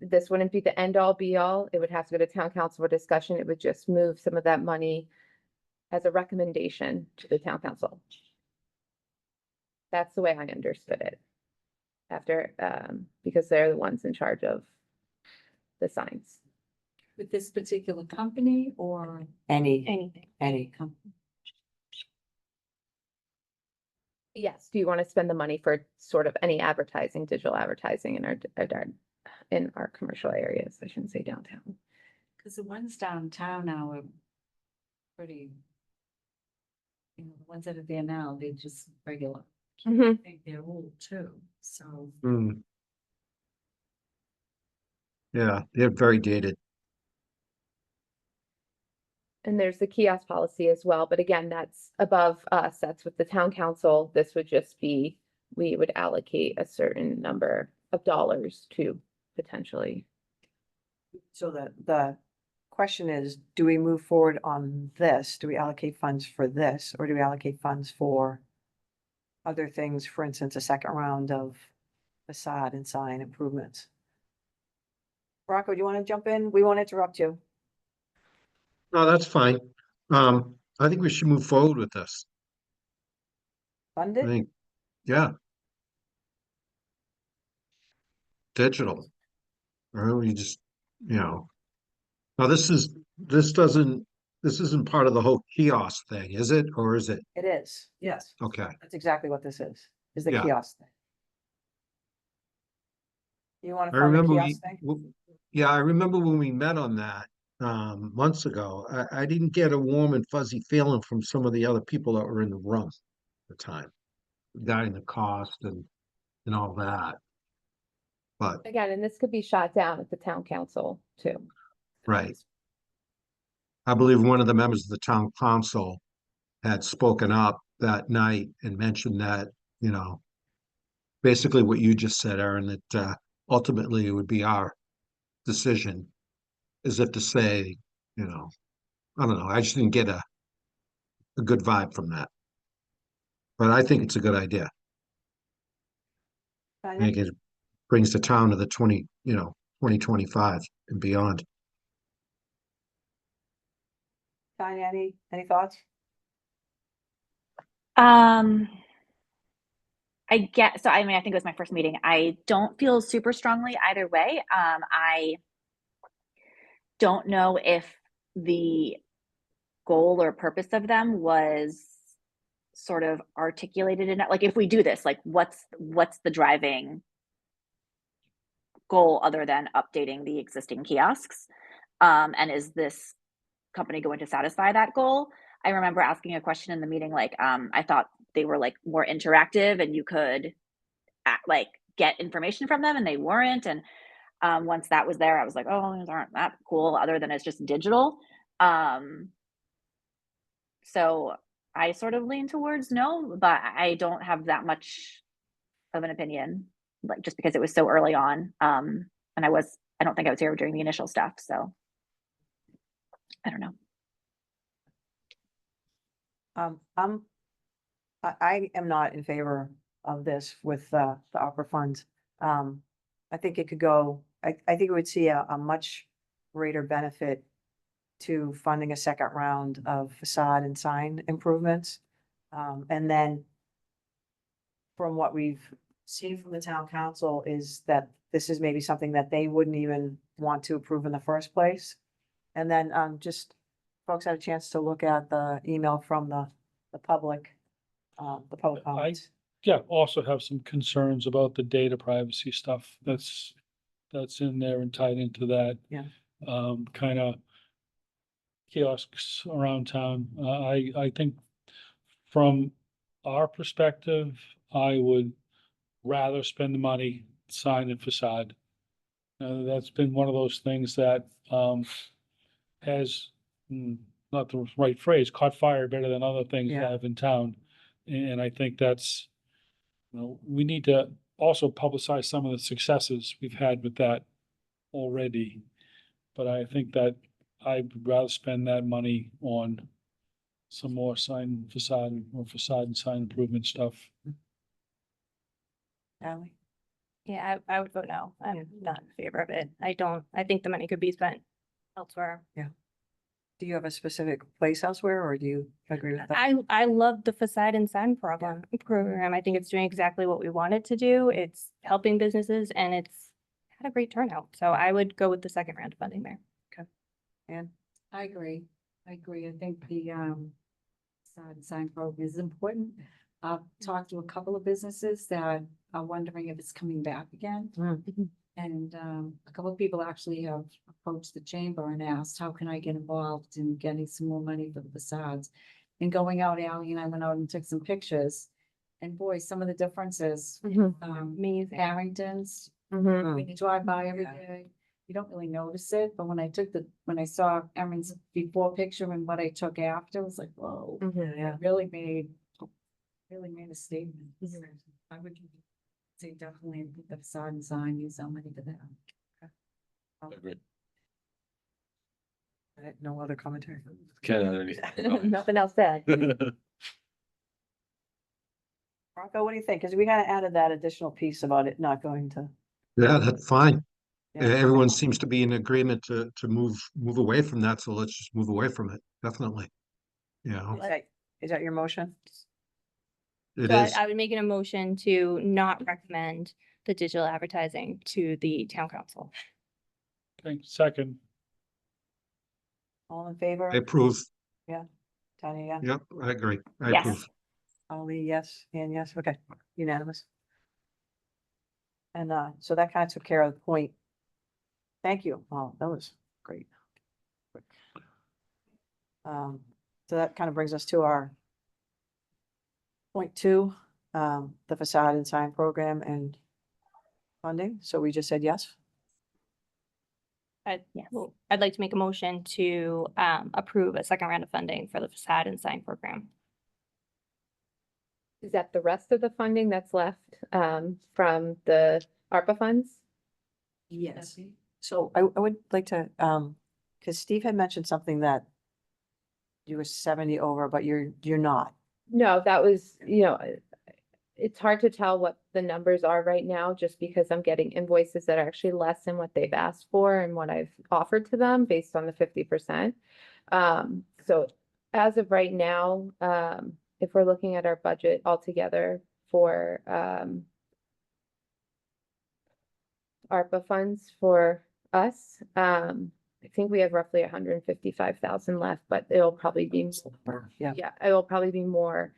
This wouldn't be the end all be all. It would have to go to town council for discussion. It would just move some of that money as a recommendation to the town council. That's the way I understood it. After, because they're the ones in charge of the signs. With this particular company or Anything. Any. company? Yes, do you want to spend the money for sort of any advertising, digital advertising in our commercial areas? I shouldn't say downtown. Because the ones downtown now are pretty, the ones that are there now, they're just regular. I Mhm. think they're old too, so. Yeah, they're very dated. And there's the kiosk policy as well, but again, that's above us, that's with the town council. This would just be, we would allocate a certain number of dollars to potentially. So the question is, do we move forward on this? Do we allocate funds for this, or do we allocate funds for other things, for instance, a second round of facade and sign improvements? Rocco, do you want to jump in? We won't interrupt you. No, that's fine. I think we should move forward with this. Fund I it? think, yeah. Digital. Or we just, now this isn't part of the whole kiosk thing, is it? Or is it? It is, yes. Okay, That's exactly what this is the Yeah. kiosk thing. You want I to fund the remember kiosk thing? yeah, I remember when we met on that, months ago. I didn't get a warm and fuzzy feeling from some of the other people that were in the room at the time, regarding the cost and all that. But, Again, and this could be shot down at the town council too. right. I believe one of the members of the town council had spoken up that night and mentioned that, basically what you just said, Aaron, that ultimately it would be our decision, as if to say, I don't know, I just didn't get a good vibe from that. But I think it's a good idea. I Tanya, think it brings the town to the 2025 and beyond. Tanya, any thoughts? I mean, I think it was my first meeting. I don't feel super strongly either way. I don't know if the goal or purpose of them was sort of articulated in it. Like, if we do this, like, what's the driving goal other than updating the existing kiosks? And is this company going to satisfy that goal? I remember asking a question in the meeting, like, I thought they were like more interactive and you could get information from them, and they weren't. And once that was there, I was like, oh, these aren't that cool, other than it's just digital. So I sort of lean towards no, but I don't have that much of an opinion, like just because it was so early on. And I don't think I was here during the initial stuff, so I don't know. I am not in favor of this with the opera funds. I think it could go, I think it would see a much greater benefit to funding a second round of facade and sign improvements. And then from what we've seen from the town council is that this is maybe something that they wouldn't even want to approve in the first place. And then just folks had a chance to look at the email from the public comments. Yeah, also have some concerns about the data privacy stuff that's in there and tied into that. Yeah. Kind of kiosks around town. I think from our perspective, I would rather spend the money sign and facade. That's been one of those things that has, not the right phrase, caught fire better than other things Yeah. have in town. And I think that's, we need to also publicize some of the successes we've had with that already. But I think that I'd rather spend that money on some more sign facade or facade and sign improvement stuff. Ally? Yeah, I would vote no. I'm not in favor of it. I think the money could be spent elsewhere. Do you have a specific place elsewhere or do you agree with that? I love the facade and sign program. I think it's doing exactly what we want it to do. It's helping businesses and it's had a great turnout. So I would go with the second round of funding there. And I agree. I think the sign program is important. I've talked to a couple of businesses that are wondering if it's coming back again. And a couple of people actually have approached the chamber and asked, how can I get involved in getting some more money for the facades? And going out, Ally and I went out and took some pictures. And boy, some of the differences, Amazing. Harrington's, Mhm. when you drive by every Yeah. day, you don't really notice it, but when I saw Erin's before picture and what I took after, I was like, whoa, Mhm. yeah, really made a statement. I would say definitely the facade and sign, use some money for that. Agreed. no other commentary. Can't add anything. Nothing else said. Rocco, what do you think? Because we kind of added that additional piece about it not going to. Yeah, that's fine. Yeah. Everyone seems to be in agreement to move away from that, so let's just move away from it, definitely. You know, Is that your motion? it So is, I would make it a motion to not recommend the digital advertising to the town council. Okay, second, All in favor? I approve. Tanya, yeah. Yep, I agree. I Yes. approve. Ollie, yes, and yes, okay, unanimous. And so that kind of took care of the point. Thank you. Oh, that was great. So that kind of brings us to our point two, the facade and sign program and funding. So we just said yes. Yes. I'd like to make a motion to approve a second round of funding for the facade and sign program. Is that the rest of the funding that's left from the ARPA funds? Yes. So I would like to, because Steve had mentioned something that you were 70 over, but you're not. No, that was, it's hard to tell what the numbers are right now, just because I'm getting invoices that are actually less than what they've asked for and what I've offered to them based on the 50%. So as of right now, if we're looking at our budget altogether for ARPA funds for us, I think we have roughly 155,000 left, but it'll probably be Yeah. yeah, it will probably be more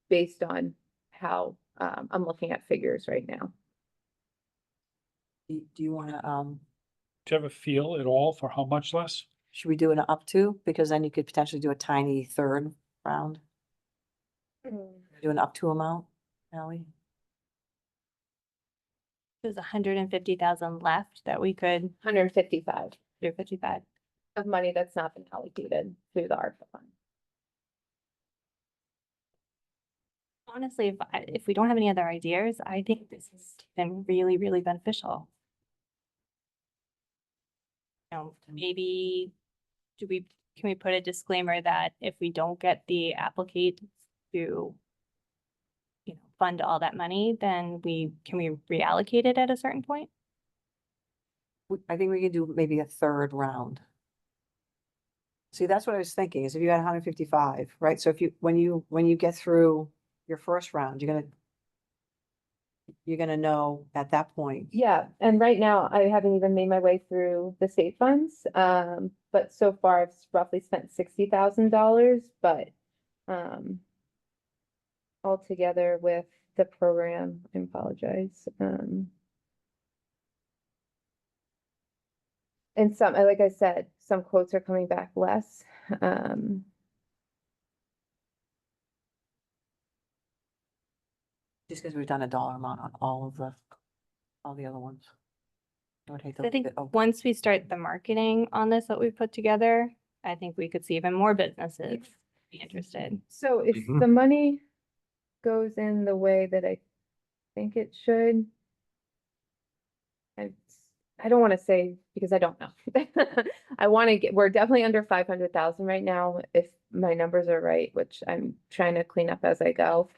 based on how I'm looking at figures right now. Do you want to, do you have a feel at all for how much less? should we do an up to? Because then you could potentially do a tiny third round. Do an up to amount, Ally? There's 150,000 left that we could 155 do 55. of money that's not been allocated through the ARPA fund. honestly, if we don't have any other ideas, I think this has been really, really beneficial. Maybe, can we put a disclaimer that if we don't get the applicant to, fund all that money, then can we reallocate it at a certain point? I think we could do maybe a third round. See, that's what I was thinking, is if you had 155, right? So if when you get through your first round, you're gonna know at that point. Yeah, and right now I haven't even made my way through the state funds. But so far I've roughly spent $60,000, but altogether with the program, I apologize. And some, like I said, some quotes are coming back less. Just because we've done a dollar amount on all the other ones. I would hate to I leave think it open. once we start the marketing on this that we've put together, I think we could see even more businesses be interested. So if Mhm. the money goes in the way that I think it should. I don't want to say because I don't know. I want to we're definitely under 500,000 right now. If my numbers are right, which I'm trying to clean up as I go.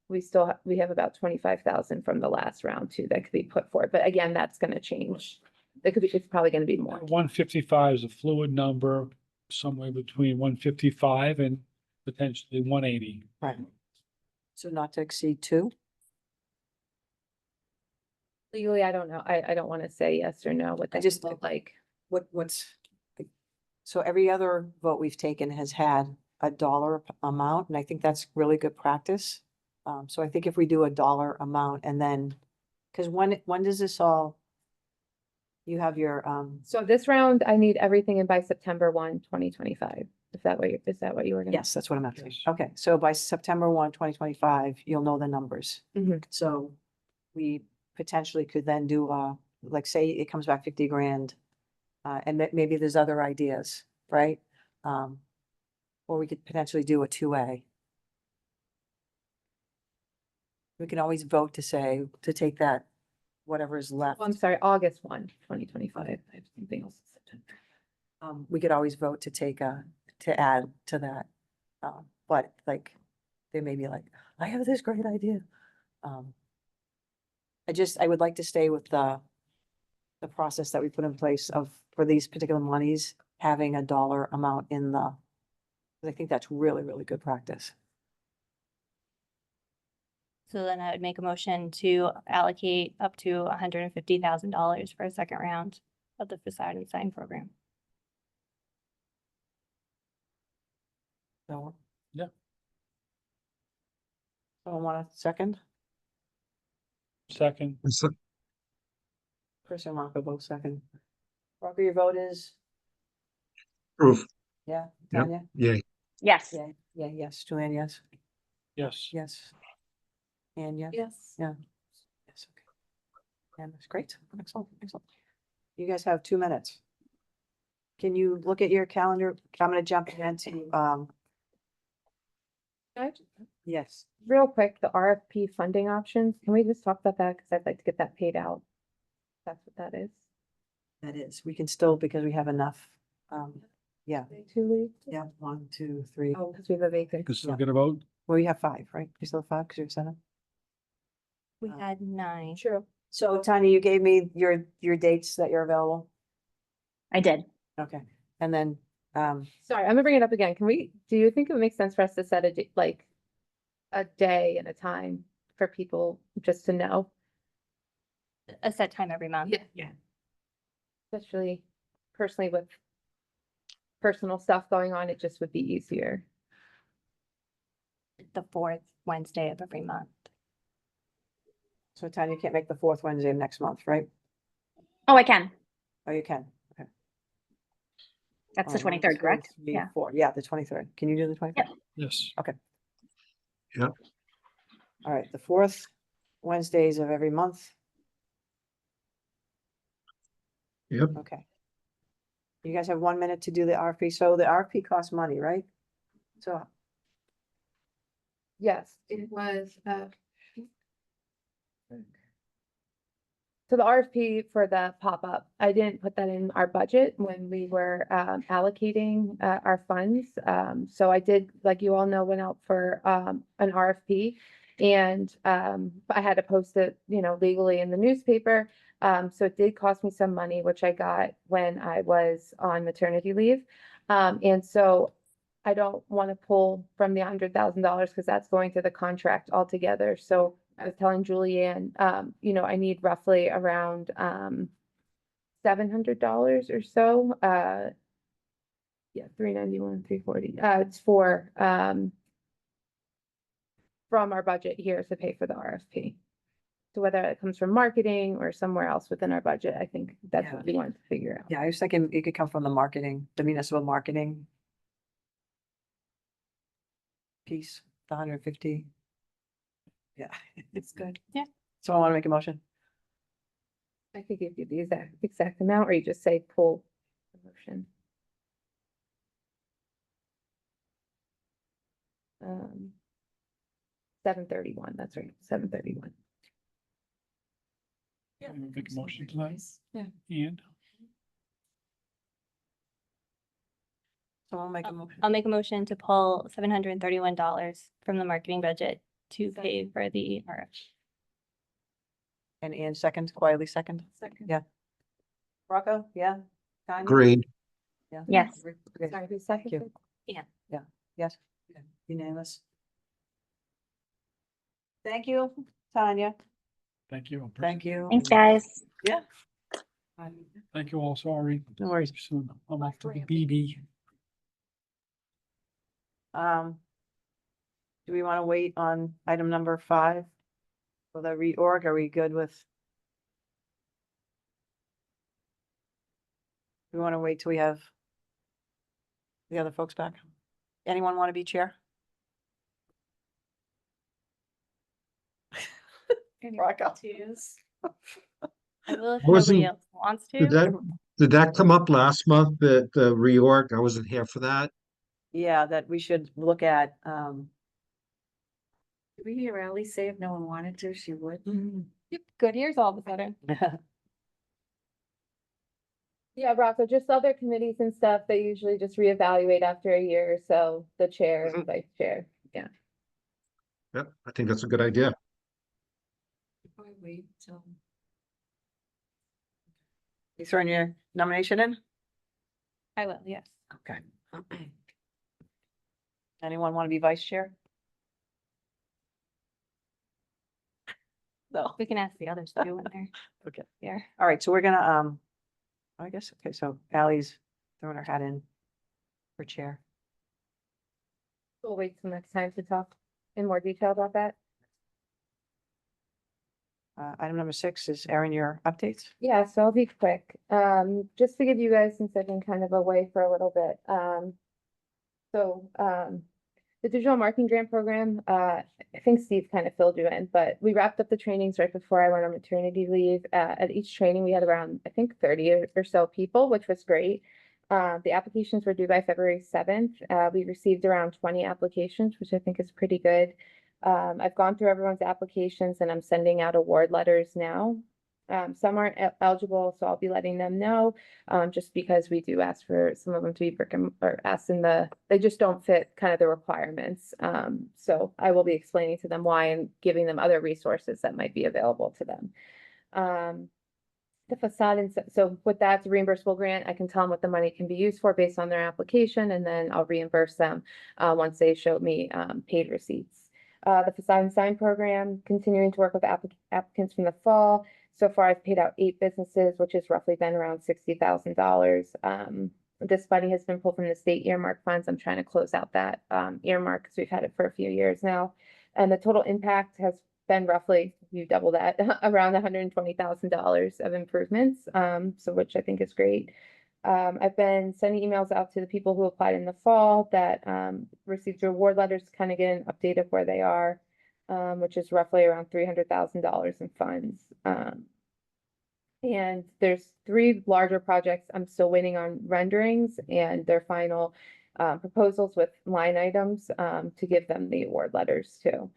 We have about 25,000 from the last round too, that could be put forward. But again, that's going to change. It's probably going to be more. 155 is a fluid number, somewhere between 155 and potentially 180. Right. So not to exceed 2? Legally, I don't know. I don't want to say yes or no what I that just- look like. So every other vote we've taken has had a dollar amount, and I think that's really good practice. So I think if we do a dollar amount and then, because when does this all? You have your, So this round, I need everything in by September 1, 2025. Is that what you were gonna? yes, that's what I'm asking. Yes. Okay, so by September 1, 2025, you'll know the numbers. Mhm. So we potentially could then do, like, say it comes back 50 grand. And maybe there's other ideas, right? Or we could potentially do a 2A. We can always vote to take that, whatever is left. Oh, I'm sorry, August 1, 2025. I have something else. in September. We could always vote to take to add to that. But like, they may be like, I have this great idea. I would like to stay with the process that we put in place for these particular monies, having a dollar amount in the, I think that's really, really good practice. So then I would make a motion to allocate up to $150,000 for a second round of the facade and sign program. So. Yeah. Someone want a second? Second, So- Chris and Rocco both second. Rocco, your vote is, Proof, yeah, Yep. Tanya? yeah. Yes. Yeah, yes, Joanne, yes, yes. yes. And yes? Yes. Yes, okay. And that's great, excellent, excellent. You guys have 2 minutes. Can you look at your calendar? I'm gonna jump into, Can I yes, Real quick, the RFP funding options, can we just talk about that? Because I'd like to get that paid out. That's what that is. that is, we can still, because we have enough, yeah, 2 weeks? yeah, 1, 2, 3. Oh, because we have a vacancy. Can still Yeah. get a vote? Well, you have 5, right? You still have 5, because you're 7? We had 9. True. So Tanya, you gave me your dates that you're available. I did. Okay, and then, Sorry, I'm gonna bring it up again. Do you think it would make sense for us to set like a day and a time for people just to know? A set time every month. Yeah. Especially personally with personal stuff going on, it just would be easier. The 4th Wednesday of every month. so Tanya, you can't make the 4th Wednesday of next month, right? Oh, I can. Oh, you can, okay. That's the All right, 1, 23rd, 2, correct? 3, Yeah. 4. Yeah, the 23rd. Can you do the 23rd? Yep. Yes. All right, the 4th Wednesdays of every month. Yep. Okay. You guys have 1 minute to do the RFP. So the RFP costs money, right? So Yes, it was, so the RFP for the pop-up, I didn't put that in our budget when we were allocating our funds. So I did, like you all know, went out for an RFP. And I had to post it, legally in the newspaper. So it did cost me some money, which I got when I was on maternity leave. And so I don't want to pull from the $100,000 because that's going to the contract altogether. So I was telling Julianne, I need roughly around $700 or so. Yeah, 391, 340. It's for from our budget here to pay for the RFP. So whether it comes from marketing or somewhere else within our budget, I think that's Yeah. what we wanted to figure out. Yeah, I was thinking it could come from the marketing, the municipal marketing piece, the 150. Yeah, it's good. Yeah. So I want to make a motion. I could give you the exact amount, or you just say pull the motion. 731, that's right, 731. Make a motion to that. Yeah. And So I'll make a motion. I'll make a motion to pull $731 from the marketing budget to pay for the RF. And Ian second, quietly second. Second. Yeah. Rocco, yeah? Tanya? Agreed. Yeah. Yes. Okay. Sorry, who Thank you. seconded? Yes, unanimous. Thank you, Tanya. thank you. Thank you. Thanks, guys. Yeah. Thank you all. Sorry. No worries. Soon I'm off to the BB. Do we want to wait on item number 5? For the reorg, are we good with? We want to wait till we have the other folks back? Anyone want to be chair? Rocco. I will if Wasn't- nobody else wants Did to. that come up last month, the reorg? I wasn't here for that. Yeah, that we should look at, Did we hear Ally say if no one wanted to, she would? Yep, good ears all of a sudden. Yeah, Rocco, just other committees and stuff, they usually just reevaluate after a year or so, the chair and vice chair. Yep, I think that's a good idea. Probably wait till. You throwing your nomination in? I will, yes. Okay. Anyone want to be vice chair? No. We can ask the others too when they're Okay. here. All right, so we're gonna, I guess, okay, so Ally's throwing her hat in for chair. We'll wait till next time to talk in more detail about that. Item number 6 is Erin, your updates. Yeah, so I'll be quick. Just to give you guys, since I've been kind of away for a little bit, the digital marketing grant program, I think Steve kind of filled you in, but we wrapped up the trainings right before I went on maternity leave. At each training, we had around, I think, 30 or so people, which was great. The applications were due by February 7th. We received around 20 applications, which I think is pretty good. I've gone through everyone's applications and I'm sending out award letters now. Some aren't eligible, so I'll be letting them know, just because we do ask for some of them to be they just don't fit kind of the requirements. So I will be explaining to them why and giving them other resources that might be available to them. The facade, and so with that, the reimbursable grant, I can tell them what the money can be used for based on their application, and then I'll reimburse them once they show me paid receipts. The facade and sign program, continuing to work with applicants from the fall. So far, I've paid out 8 businesses, which has roughly been around $60,000. This funding has been pulled from the state earmark funds. I'm trying to close out that earmark because we've had it for a few years now. And the total impact has been roughly, you double that, around $120,000 of improvements, so which I think is great. I've been sending emails out to the people who applied in the fall that received their award letters to kind of get an update of where they are, which is roughly around $300,000 in funds. And there's 3 larger projects I'm still waiting on renderings and their final proposals with line items, to give them the award letters too.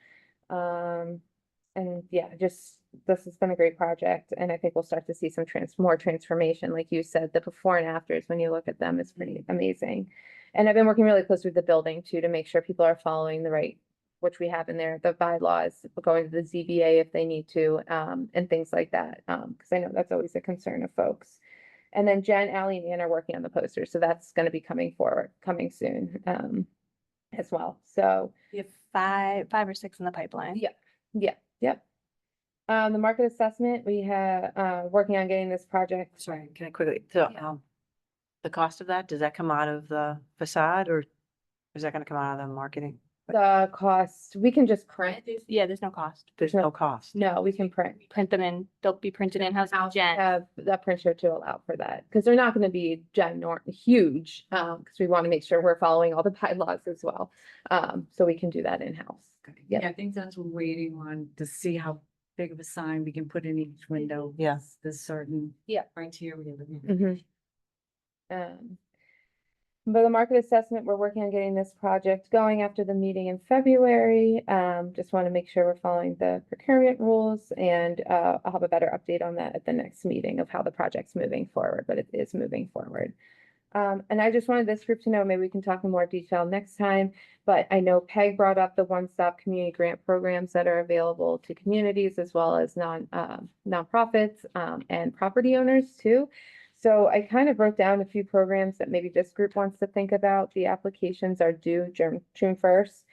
And yeah, just, this has been a great project, and I think we'll start to see some more transformation. Like you said, the before and afters, when you look at them, is pretty amazing. And I've been working really close with the building too, to make sure people are following the right, which we have in there, the bylaws, going to the ZBA if they need to, and things like that. Cause I know that's always a concern of folks. And then Jen, Ally, and Ann are working on the posters, so that's gonna be coming soon, as well. So, We have five or six in the pipeline. yeah, yep. The market assessment, we have, working on getting this project. Sorry, can I quickly, so, Yeah. the cost of that, does that come out of the facade or is that gonna come out of the marketing? The cost, we can just print. Yeah, there's no cost. There's no cost. No, we can print. Print them in, they'll be printed in-house. by Jen. Have that printer to allow for that, because they're not gonna be huge, because we want to make sure we're following all the bylaws as well. So we can do that in-house. Yep. Yeah, I think that's what we're waiting on, to see how big of a sign we can put in each window. Yeah. There's certain. Yeah. Criteria. Mhm. But the market assessment, we're working on getting this project going after the meeting in February. Just want to make sure we're following the procurement rules, and I'll have a better update on that at the next meeting of how the project's moving forward, but it is moving forward. And I just wanted this group to know, maybe we can talk in more detail next time, but I know Peg brought up the one-stop community grant programs that are available to communities as well as nonprofits, and property owners too. So I kind of wrote down a few programs that maybe this group wants to think about. The applications are due June 1st.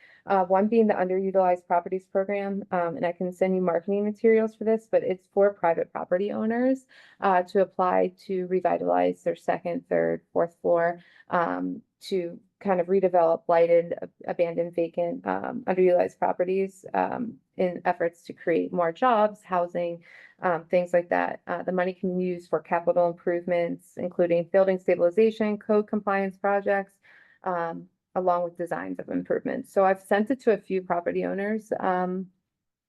One being the underutilized properties program, and I can send you marketing materials for this, but it's for private property owners to apply to revitalize their second, third, fourth floor, to kind of redevelop blighted, abandoned, vacant, underutilized properties, in efforts to create more jobs, housing, things like that. The money can be used for capital improvements, including building stabilization, code compliance projects, along with designs of improvements. So I've sent it to a few property owners,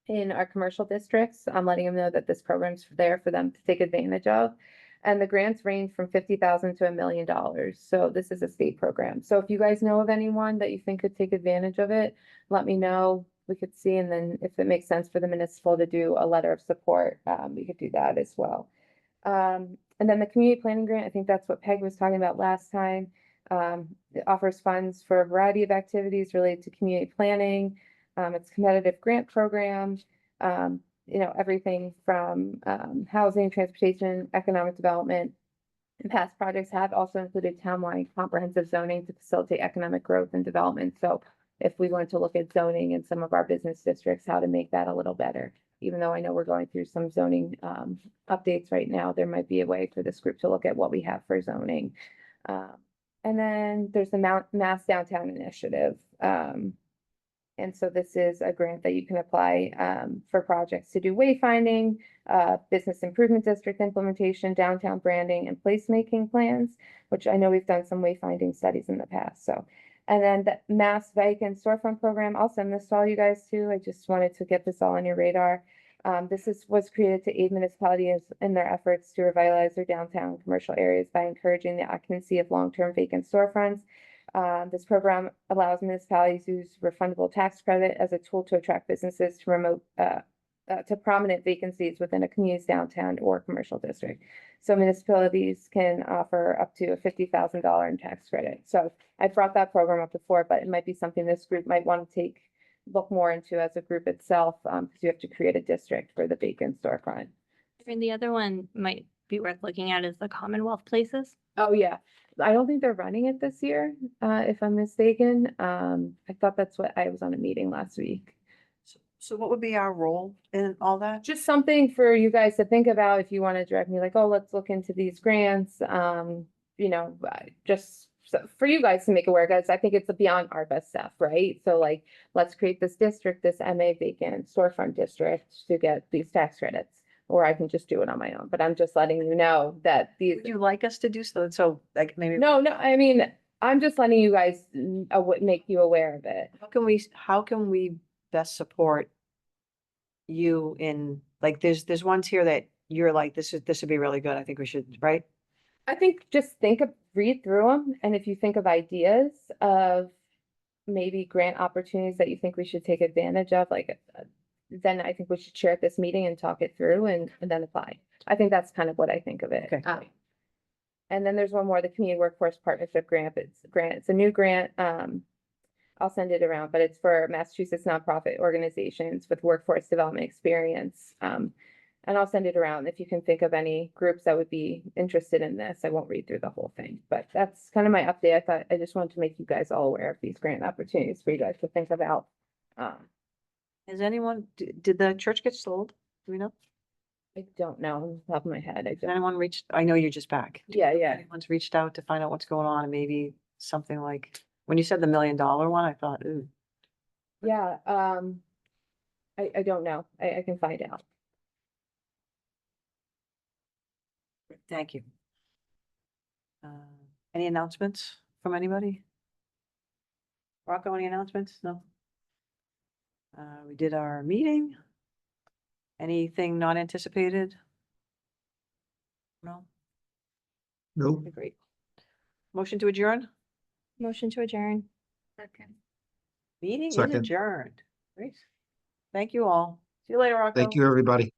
in our commercial districts. I'm letting them know that this program's there for them to take advantage of. And the grants range from $50,000 to $1 million. So this is a state program. So if you guys know of anyone that you think could take advantage of it, let me know. We could see, and then if it makes sense for the municipal to do a letter of support, we could do that as well. And then the community planning grant, I think that's what Peg was talking about last time. It offers funds for a variety of activities related to community planning. It's a competitive grant program. Everything from housing, transportation, economic development. And past projects have also included townwide comprehensive zoning to facilitate economic growth and development. So if we want to look at zoning in some of our business districts, how to make that a little better. Even though I know we're going through some zoning updates right now, there might be a way for this group to look at what we have for zoning. And then there's the Mass Downtown Initiative. And so this is a grant that you can apply for projects to do wayfinding, business improvement district implementation, downtown branding, and placemaking plans, which I know we've done some wayfinding studies in the past. So, and then the Mass Vacant Storefront Program, I'll send this to all you guys too. I just wanted to get this all on your radar. Was created to aid municipalities in their efforts to revitalize their downtown commercial areas by encouraging the occupancy of long-term vacant storefronts. This program allows municipalities to use refundable tax credit as a tool to attract businesses to prominent vacancies within a community's downtown or commercial district. So municipalities can offer up to a $50,000 in tax credit. So I brought that program up before, but it might be something this group might want to look more into as a group itself, because you have to create a district for the vacant storefront. And the other one might be worth looking at is the Commonwealth Places. Oh, yeah. I don't think they're running it this year, if I'm mistaken. I thought that's what I was on a meeting last week. So what would be our role in all that? Just something for you guys to think about if you want to direct me, like, oh, let's look into these grants. Just for you guys to make it work, as I think it's beyond ARPA stuff, right? So like, let's create this district, this MA vacant storefront district to get these tax credits. Or I can just do it on my own, but I'm just letting you know that these. Would you like us to do so? So like maybe. No, I mean, I'm just letting you guys make you aware of it. How can we best support you in, like, there's ones here that you're like, this would be really good. I think we should, right? I think just think read through them, and if you think of ideas of maybe grant opportunities that you think we should take advantage of, like, then I think we should share at this meeting and talk it through and then apply. I think that's kind of what I think of it. Okay. And then there's one more, the Community Workforce Partnership Grant. It's a new grant. I'll send it around, but it's for Massachusetts nonprofit organizations with workforce development experience. And I'll send it around if you can think of any groups that would be interested in this. I won't read through the whole thing, but that's kind of my update. I thought I just wanted to make you guys all aware of these grant opportunities for you guys to think about. Has anyone, did the church get sold? Do we know? I don't know on the top of my head. I Did don't. anyone reach, I know you're just back. Yeah, yeah. Anyone's reached out to find out what's going on and maybe something like, when you said the $1 million one, I thought, ooh. Yeah, I don't know. I can find out. Thank you. Any announcements from anybody? Rocco, any announcements? No? We did our meeting. Anything not anticipated? No? Nope. Okay, great. Motion to adjourn? Motion to adjourn. Meeting is Second. adjourned. Great. Thank you all. See you later, Rocco. Thank you, everybody.